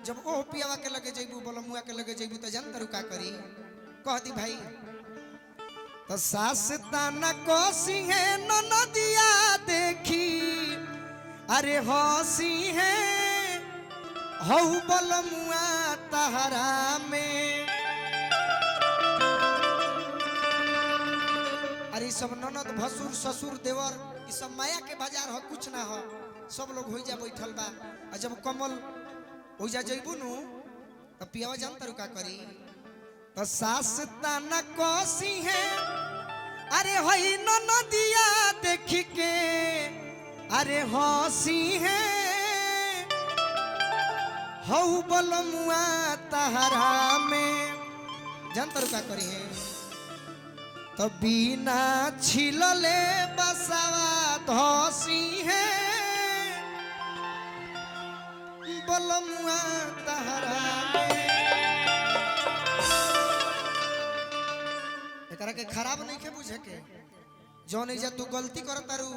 जब ओह पियावा के लगे जइबू बलमुआ के लगे जइबू तो जान तरू का करी कह दी भाई तो सास ताना कोसी है ननदिया देखी अरे हंसी है हौ बलमुआ तहरा में अरे सब ननद भसुर ससुर देवर ई सब माया के बाजार हो कुछ ना हो सब लोग होई जा बैठल बा आ जब कमल हो जा जइबू नु तो पियावा जान तरू का करी तो सास ताना कोसी है अरे हई ननदिया देख के अरे हंसी है हौ बलमुआ तहरा में जान तरू का करी है तो बिना छिलले बसावा धसी है बलमुआ तहरा में एकरा के खराब नहीं के बुझे के जौन इजा तू गलती कर तारू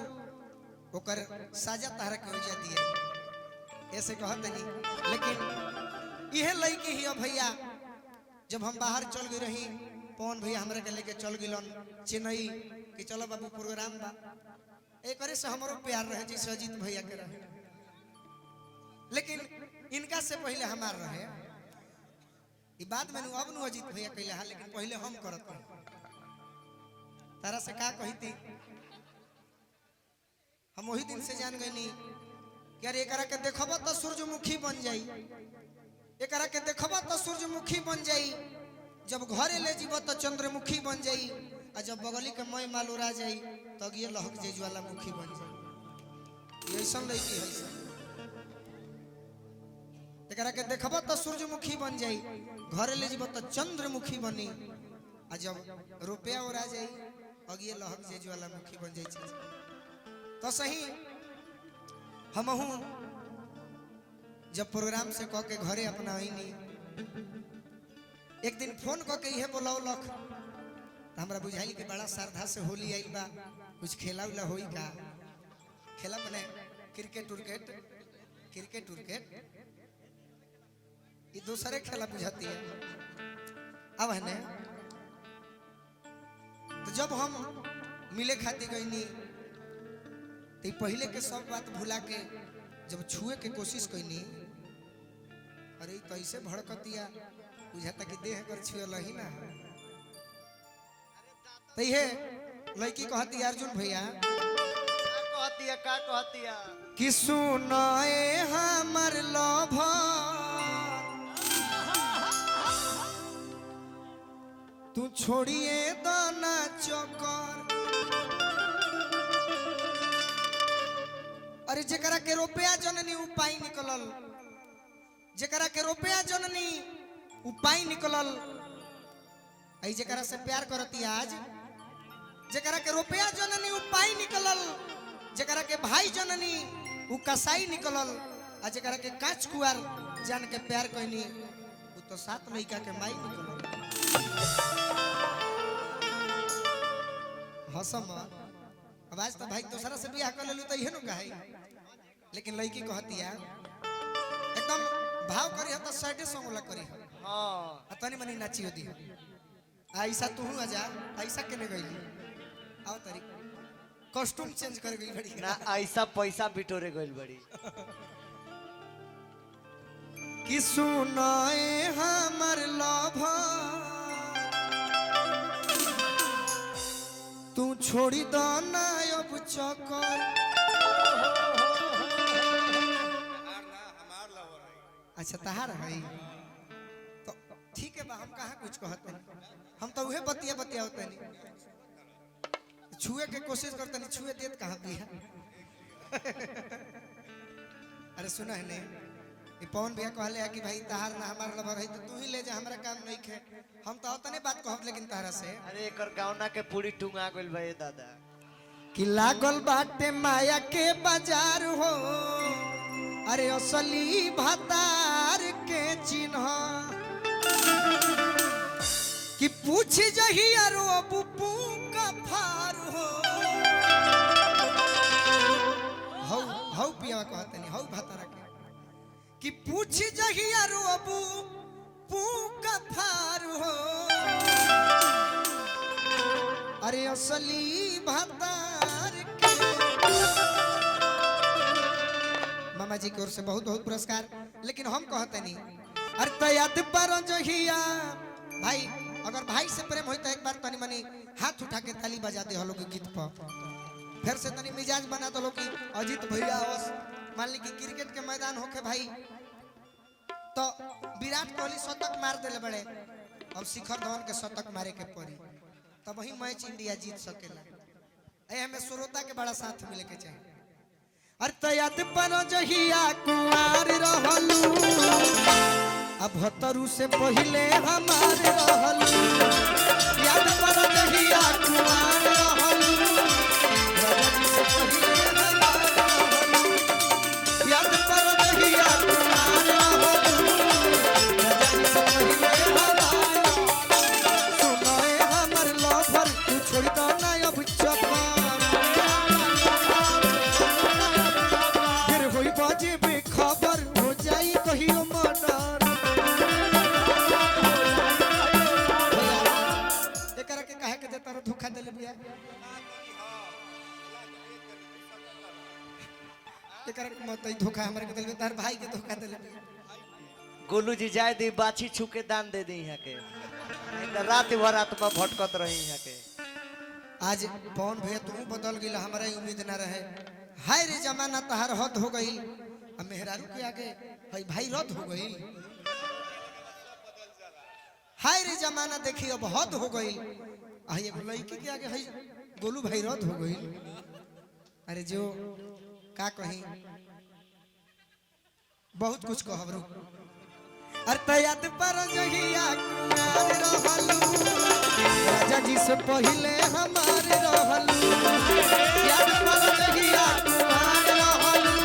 ओकर साजा तहरा के हो जाती है ऐसे कहत नहीं लेकिन यह लड़की ही भैया जब हम बाहर चल गई रही पवन भैया हमरा के लेके चल गिलन चेन्नई कि चलो बाबू प्रोग्राम बा एक करे से हमारो प्यार रहे जैसे अजीत भैया के रहे लेकिन इनका से पहले हमार रहे ई बात में अब नु अजीत भैया कहले हां लेकिन पहले हम करत रहे तारा से का कहती हम वही दिन से जान गईनी कि यार एकरा के देखबो तो सूरजमुखी बन जाई एकरा के देखबो तो सूरजमुखी बन जाई जब घरे ले जीबो तो चंद्रमुखी बन जाई आ जब बगली के मई माल उड़ा जाई तो ये लहक जाई ज्वालामुखी बन जाई ऐसन लड़की है सब एकरा के देखबो तो सूरजमुखी बन जाई घरे ले जीबो तो चंद्रमुखी बनी आ जब रुपया उड़ा जाई अगिए लहक जे ज्वालामुखी बन जाई तो सही हमहू जब प्रोग्राम से कह के घरे अपना आईनी एक दिन फोन कह के इहे बोलौलक तो हमरा बुझाइल कि बड़ा श्रद्धा से होली आइल बा कुछ खेला उला होई का खेला मने क्रिकेट उर्केट ये दूसरे खेला बुझाती है अब है ने तो जब हम मिले खाती गईनी तो पहले के सब बात भुला के जब छुए के कोशिश कईनी अरे तो ऐसे भड़कतिया बुझाता कि देह कर छुएल ही ना तो ये लड़की कहती अर्जुन भैया का कहतिया कि सुनाए हमर लोभर तू छोड़िए दाना चौकर अरे जकरा के रुपया जननी उपाय निकलल जकरा के रुपया जननी उपाय निकलल आई जकरा से प्यार करती आज जकरा के रुपया जननी उपाय निकलल जकरा के भाई जननी उ कसाई निकलल आ जकरा के कांच कुआर जान के प्यार कहनी उ तो 7 लड़का के माई निकलल। हसम अब आज तो भाई दूसरा से बियाह कर लेलू तो इहे नु कहे, लेकिन लड़की कहतिया एकदम भाव करी तो सैडे सॉन्ग ला करी हां तनी मनी नाची होती ऐसा तू आजा ऐसा केने गईली आओ तारी कॉस्ट्यूम चेंज कर गई बड़ी ना ऐसा पैसा बिटोरे गइल बड़ी। कि सुनाए हमर लभा तू छोड़ी दो ना अब चक्कर। अच्छा तहार है तो ठीक है बा हम कहाँ कुछ कहते हैं, हम तो उहे बतिया बतिया होते नहीं छुए के कोशिश करते नहीं छुए देत कहाँ दिया। अरे सुना है नहीं ये पवन भैया कहले कि भाई तहार ना हमार लवर है तो तू ही ले जा हमरा काम नहीं खे हम तो तने बात कहब लेकिन तारा से अरे एकर गावना के पूरी टुंगा गइल बा ए दादा कि लागल बाटे माया के बाजार हो अरे असली भतार के चिन्ह कि पूछ जही अरो बुपू का फार हो हौ पिया कहते नहीं हौ भतारा के कि पूछ जही अरो बुपू का फार हो अरे असली भतार के। मामा जी की ओर से बहुत बहुत पुरस्कार, लेकिन हम कहते नहीं अरे तैयाद पर जहिया भाई अगर भाई से प्रेम हो तो एक बार तनी मनी हाथ उठा के ताली बजा दे हलो के गीत पर फिर से तनी मिजाज बना दो कि अजीत भैया मान ली कि क्रिकेट के मैदान होके भाई तो विराट कोहली शतक मार देले बड़े अब शिखर धवन के शतक मारे के पड़ी तब वही मैच इंडिया जीत सकेला। हमें श्रोता के बड़ा साथ मिले के चाहिए। अरे तैयाद पर जहिया कुआर रहलू अब भतरू से पहले हमार रहलू याद पर जहिया कुआर रहलू भतरू से पहले हमार रहलू याद पर जहिया कुआर रहलू भतरू से पहले हमार सुनाए हमर लवर तू छोड़ दो ना अब चपा खबर हो जाई कहियो मर्डर एकरा के काहे के देता धोखा देले बिया एकरा के मत धोखा हमरा के देले तार भाई के धोखा देले बिया। गोलू जी जाए दी बाछी छुके दान दे दी यहाँ के रात भर आत्मा भटकत रही यहाँ के। आज पवन भैया तू बदल गई हमारा उम्मीद ना रहे हाय रे जमाना तहार हद हो गई अब मेहरारू के आगे भाई भाई रद्द हो गई हाय रे जमाना देखी अब हद हो गई आई एगो लड़की के आगे हाय गोलू भाई रद्द हो गई। अरे जो का कहीं बहुत कुछ कहब रू अरे तैयाद पर जहिया कुआर रहलू राजा जी से पहले हमार रहलू याद पर जहिया कुआर रहलू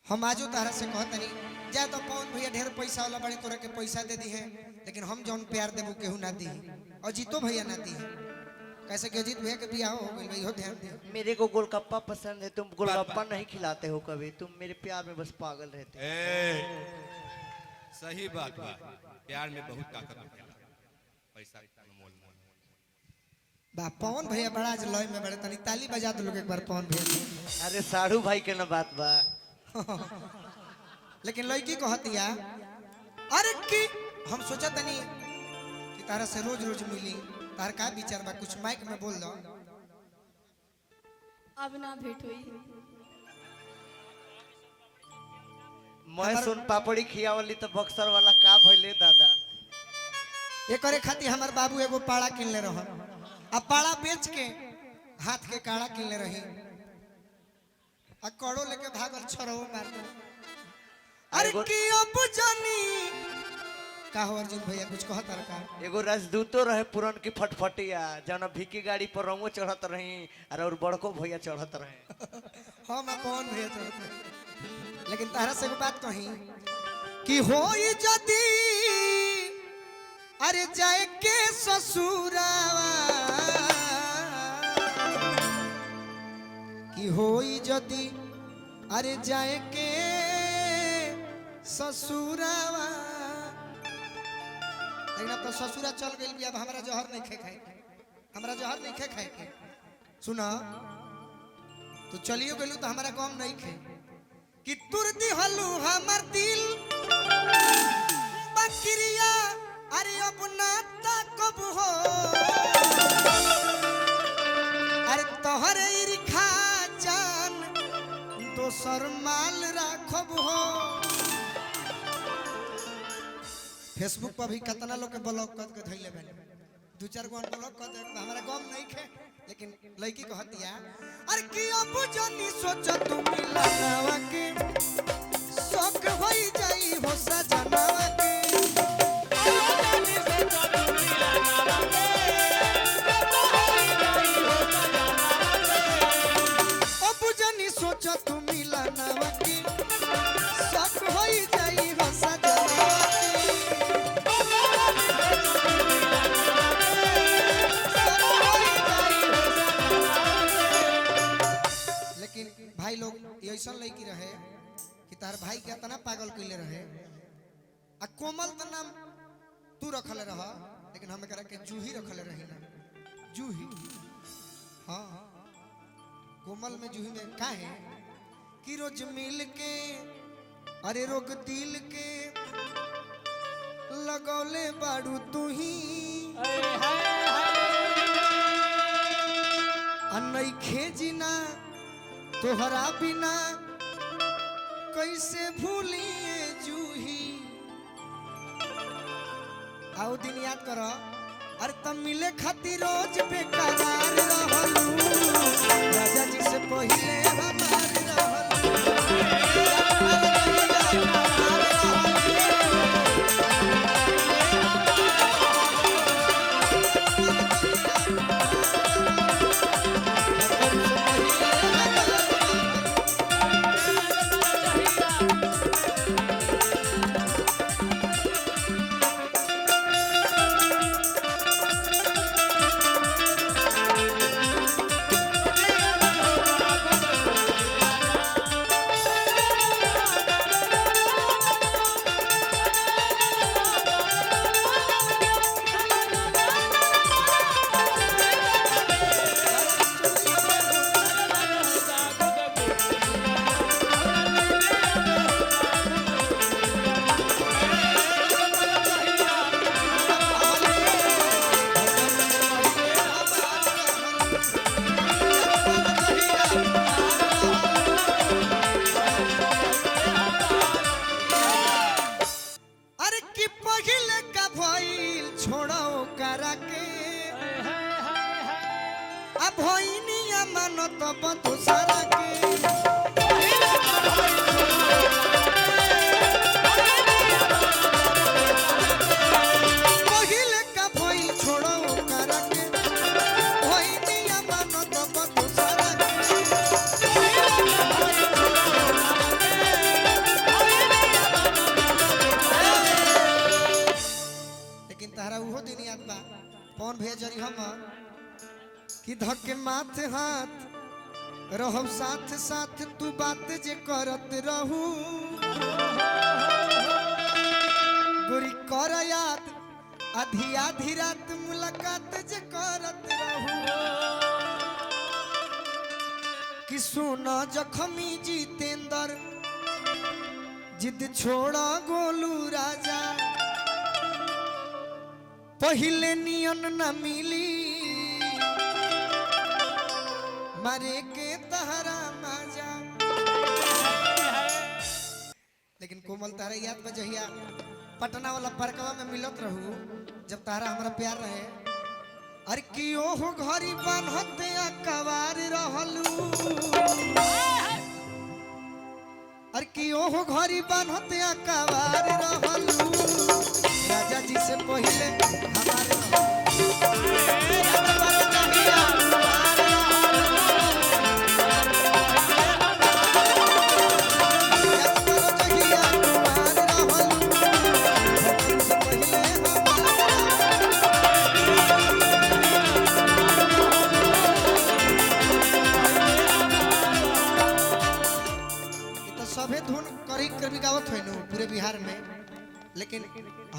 हम आजो तारा से कहतनी जा तो पवन भैया ढेर पैसा वाला बड़े तोरा के पैसा दे दी है लेकिन हम जौन प्यार देबो केहू ना दी और जीतो भैया ना दी कैसे कि अजीत भैया के बियाह हो गई भाई, हो ध्यान दे। मेरे को गोलगप्पा पसंद है, तुम गोलगप्पा नहीं खिलाते हो कभी, तुम मेरे प्यार में बस पागल रहते हो। सही बात बा, प्यार में बहुत ताकत होखेला, पैसा का मोल ना। बा पवन भैया बड़ा आज लय में बड़े, तनी ताली बजा दो लोग एक बार पवन भैया के। अरे साढ़ू भाई के ना बात बा। लेकिन लड़की कहतिया अरे की हम सोचा तनी कि तारा से रोज रोज मिली, तार का विचार बा, कुछ माइक में बोल दो। अब ना भेंट हुई। मैं सुन पापड़ी खियावली तो बक्सर वाला का भइले दादा। ये करे खातिर हमार बाबू एगो पाड़ा किनले रह, अब पाड़ा बेच के हाथ के काड़ा किनले रही, आ कड़ो लेके भागल छरो मार दो। अरे की अब जानी का हो अर्जुन भैया कुछ कहत रहा का? एगो राजदूतो रहे पुरन की फटफटिया, जना भिकी गाड़ी पर रंगो चढ़त रही और बड़को भैया चढ़त रहे। हाँ मैं कौन भैया चढ़त रही। लेकिन तारा से एगो बात कही कि होई जदी अरे जाए के ससुरावा, कि होई जदी अरे जाए के ससुरावा, लेकिन अब तो ससुरा चल गई भी, अब हमारा जहर नहीं खाए, हमारा जहर नहीं खाए के। सुना तू चलियो गेलू तो हमारा गम नहीं खे कि तुर दिहलू हमर दिल बकरिया, अरे अब नाता कब हो, अरे तोहरे ईर्खा जान दोसर माल राखब हो। फेसबुक पर भी कितना लोग के ब्लॉक कर के धइले बने, 2-4 गो ब्लॉक कर दे, हमारा गम नहीं खे। लेकिन लड़की कहतिया अरे की अब जानी सोच तू मिलनवा के शौक होई जाई हो सजनवा के, अब जानी सोच तू मिलनवा के शौक होई जाई हो सजनवा के। लेकिन भाई लोग ऐसा लड़की रहे कि तार भाई के इतना पागल कैले रहे, आ कोमल तो नाम तू रखले रह, लेकिन हम एकरा के जूही रखले रही ना, जूही। हाँ कोमल में जूही में का है कि रोज मिल के अरे रोग दिल के लगौले बाड़ू तू ही, अनई खेजिना तोहरा बिना कैसे भूलिए जूही। आओ दिन याद करो, अरे तब मिले खातिर रोज बेकरार रहलू, राजा जी से पहिले हमार कि धके माथ हाथ रहो साथ साथ तू बात जे करत रहू गोरी कर याद आधी आधी रात मुलाकात जे करत रहू कि सुनो जखमी जितेंद्र जिद छोड़ा गोलू राजा पहले नियन न मिली मारे के तहरा माजा। लेकिन कोमल तारा याद बजहिया पटना वाला पार्कवा में मिलत रहू जब तारा हमारा प्यार रहे अरे कि ओहो घरी बान्हते कवार रहलू अरे कि ओहो घरी बान्हते कवार रहलू राजा जी से पहले हमारे सभे धुन करी कभी गावत है पूरे बिहार में लेकिन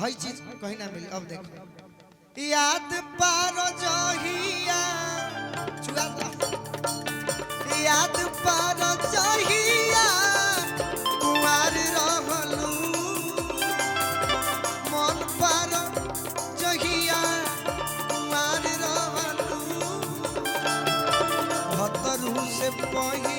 हर चीज कहीं ना मिली। अब देखो याद पारो जहिया याद पारो जहिया कुंवार रहलू मन पारो जहिया कुंवार रहलू भतरू से पही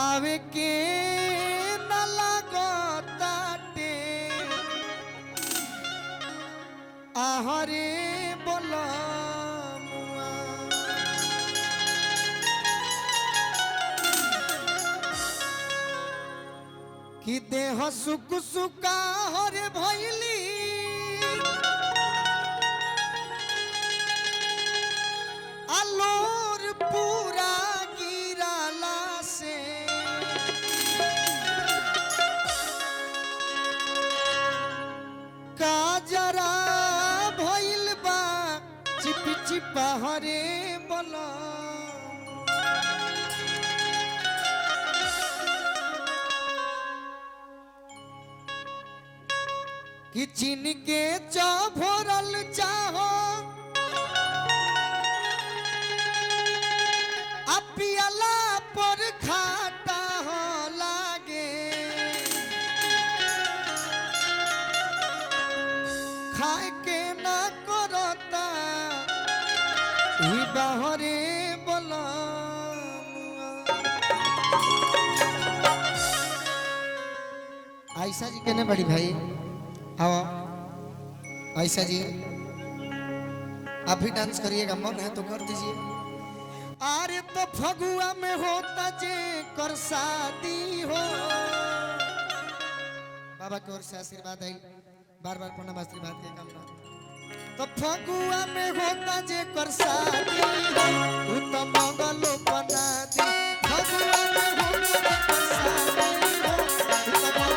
आवे के न लगताटे आहरे बोलमुआ कि देह सुख सुका हरे भैली आलोर पूरा जरा भइल बा चिपी चिपा हरे बोला कि चीन के चौभरल चाहो अपियाला पर खाटा हो लागे खाए के ना करता ही बाहरे बोला आयशा जी कहने बड़ी भाई आओ आयशा जी आप भी डांस करिएगा मन है तो कर दीजिए। अरे तो फगुआ में होता जे कर शादी हो बाबा की ओर से आशीर्वाद है बार बार प्रणाम आशीर्वाद के कामना तो फगुआ में होता जे कर शादी हो तो मंगलो बना दी फगुआ में होता जे कर शादी हो तो मंगलो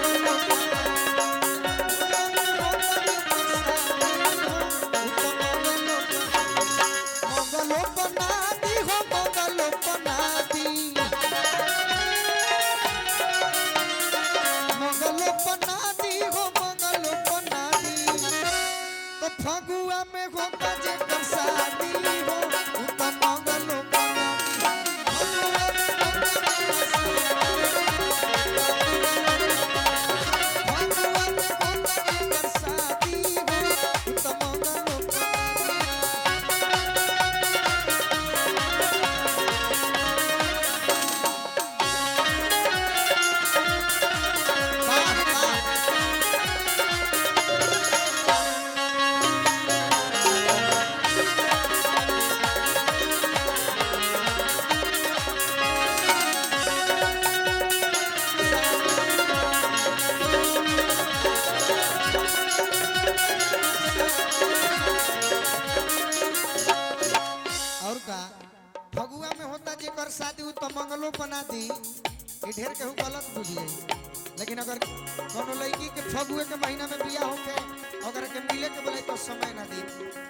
फगुआ में होता जे कर शादी हो तो मंगलो बना दी लेकिन अगर कोनो लड़की के फगुए के महीना में बियाह होके अगर के मिले के बोले तो समय ना दी।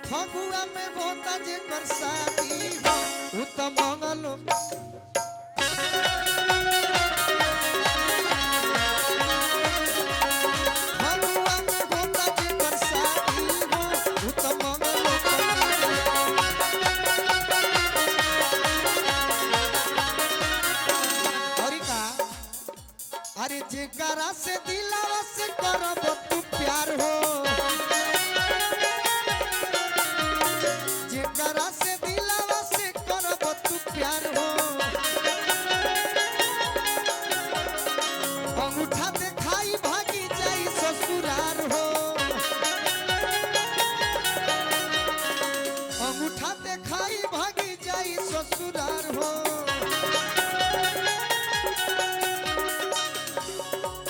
फगुआ में होता जे कर शादी हो उ त मंगलो फगुआ में होता जे कर शादी हो उ त मंगलो और का अरे जेकरा से दिलावा से करब तू प्यार हो जेकरा से दिलावा से करब तू प्यार हो अंगूठा दिखाई भागी जाई ससुरार हो अंगूठा दिखाई भागी जाई ससुरार हो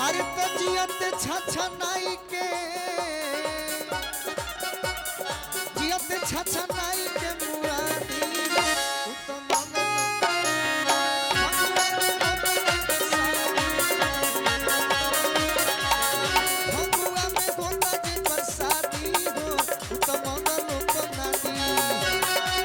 अरे तो जियत छछनाई के जियत छछनाई के मुरादी तू तो फगुआ में गोता जे बरसाती हो तू तो मंगलो को नादी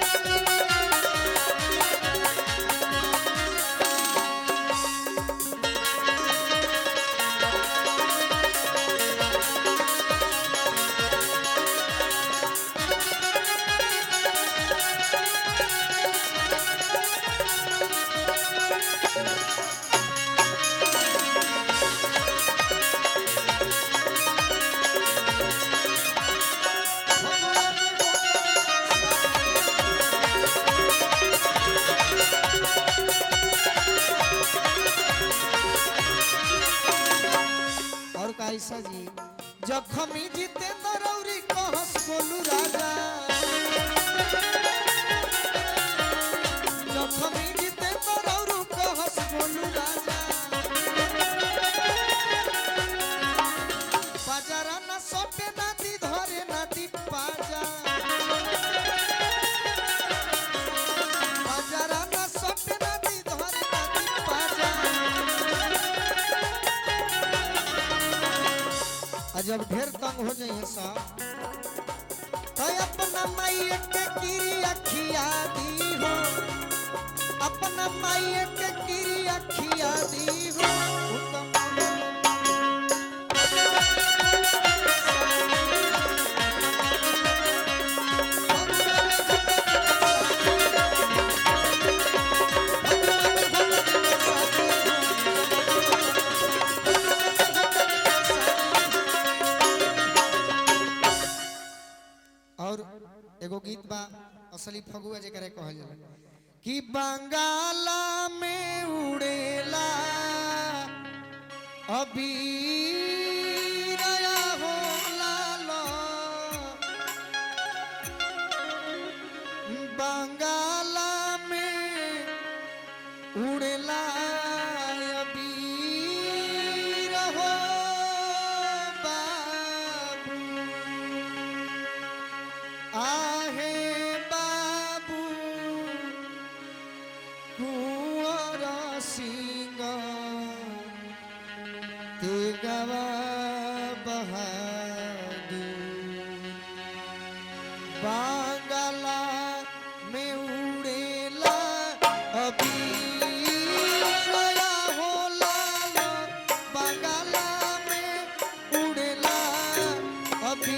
और कैसा जी जखमी जितेंद्र रौरी कहस गोलू राजा जखमी जितेंद्र रौरू कहस गोलू राजा बाजारा ना सोटे नाती धरे नाती पाजा बाजारा ना सोटे नाती धरे नाती पाजा जब ढेर तंग हो जाइए साहब तो अपना माई के कीरी अखिया दी हो अपना माई के कीरी अखिया दी हो और एगो गीत बा असली फगुआ जेकरे कहल जाला कि बंगाला में उड़ेला अभी नया हो लालो बंगाला में उड़ेला अभी रहो बाबू आहे बाबू कुंवर सिंह तेगवा बहादुर बांगला में उड़ेला अभी नया हो लालो बांगला में उड़ेला अभी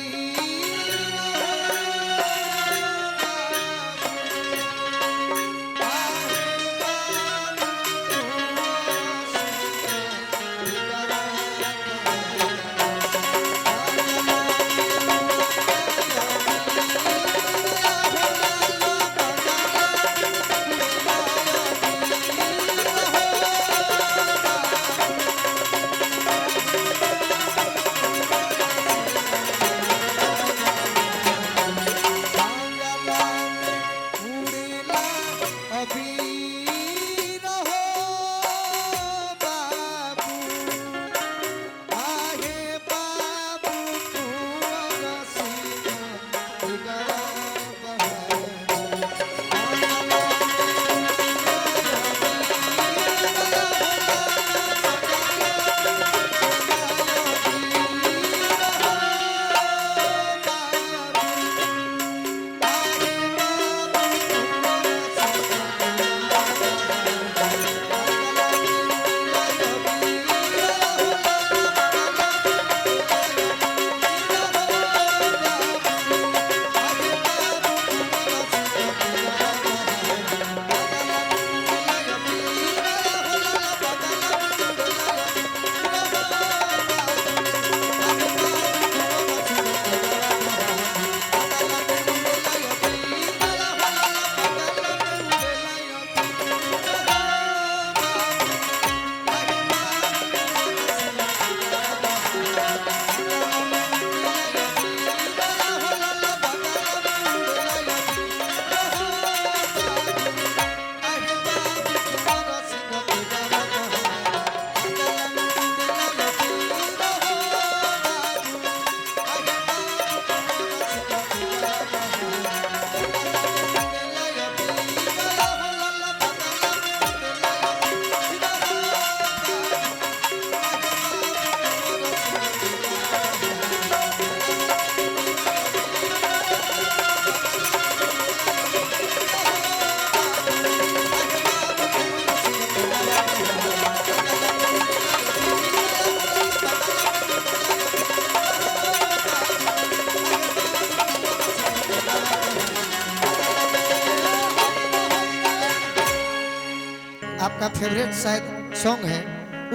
फेवरेट शायद सॉन्ग है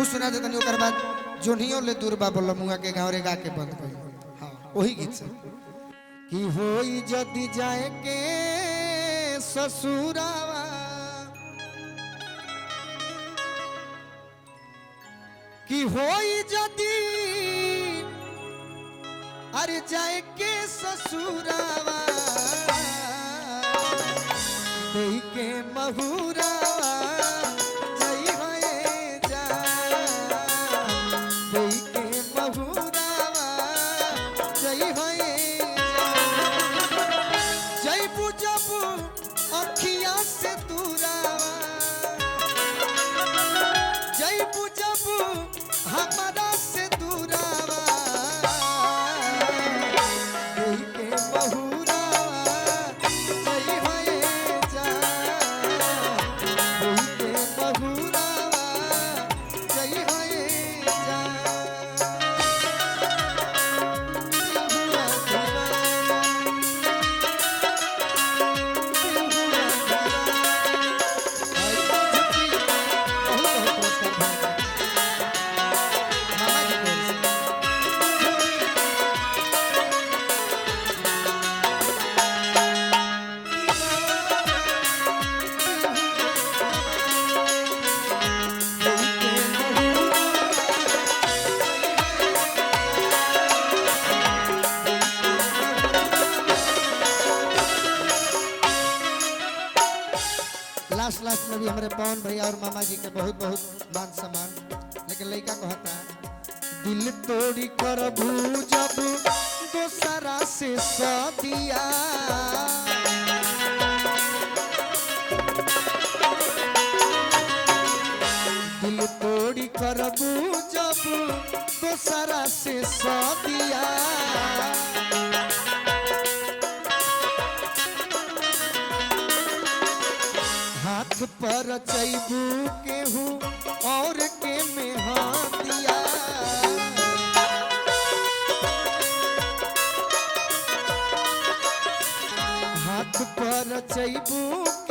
उस सुना दे तनी ओकर बाद जोनियो ले दूर बा बोल मुआ के गाँव रे गा के बंद कर। हाँ वही गीत से कि होई जदी जाए के ससुरावा कि होई जदी अरे जाए के ससुरावा देई के महुरावा जई होए जा देई के महुरावा जई होए जा जई बुझबू अखियां से दूरावा जई बुझबू हमारा से दूरावा देई के महुरावा जई होए जा देई के महुरावा जई होए जा हुआ दीवाना लास्ट लास्ट में भी हमारे पवन भैया और मामा जी के बहुत बहुत मान सम्मान लेकिन लड़का कहता दिल तोड़ी कर जब दोसरा से सदिया दिल तोड़ी कर जब दोसरा से सदिया हाथ पर चैबू केहू और के में हाथिया हाथ पर चैबू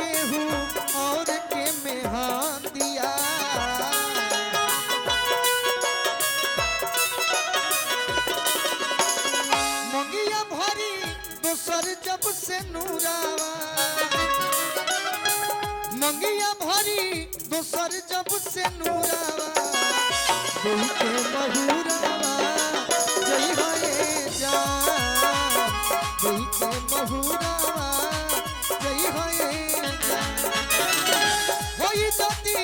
केहू और के में हाथिया मंगिया भरी दोसर जब से नूरावा मंगिया भरी दोसर जब से नूरावा देई के महुरावा जई होए जा देई के महुरावा जई होए जा होई जदी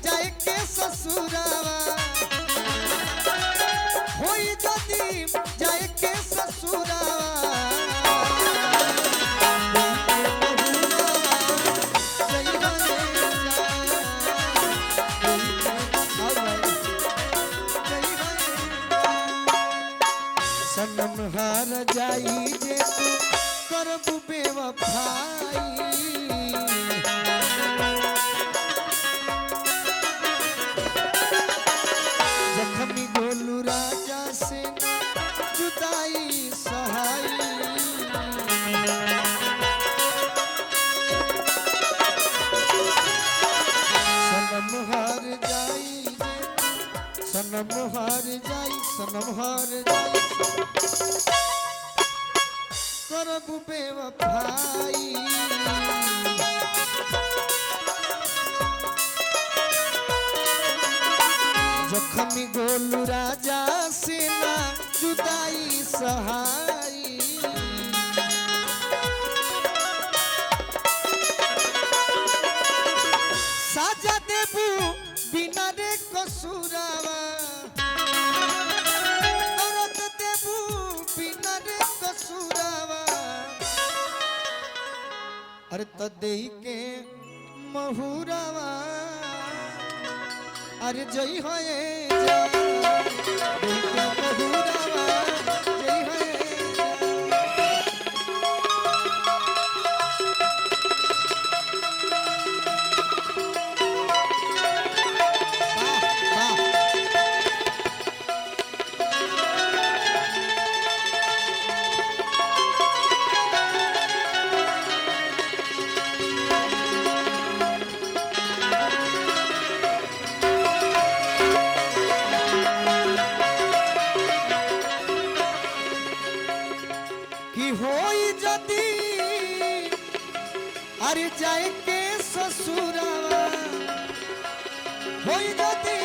जाए के ससुरावा होई जदी जाए के ससुरावा सनम हार जाई जे तू करबू बेवफाई जखमी गोलू राजा से जुदाई सहाई सनम हार जाई जे सनम हार जाई सनम हार जाई करबू बेवफाई जखमी गोलू राजा से ना जुदाई सहाई साजा देबू बिना रे कसूरावा औरत देबू बिना रे कसूरावा अरे तो देई के महुरावा अरे जई होए जा देई के महुरावा जई होए जा वाह अरे जाए के ससुरावा होई जदी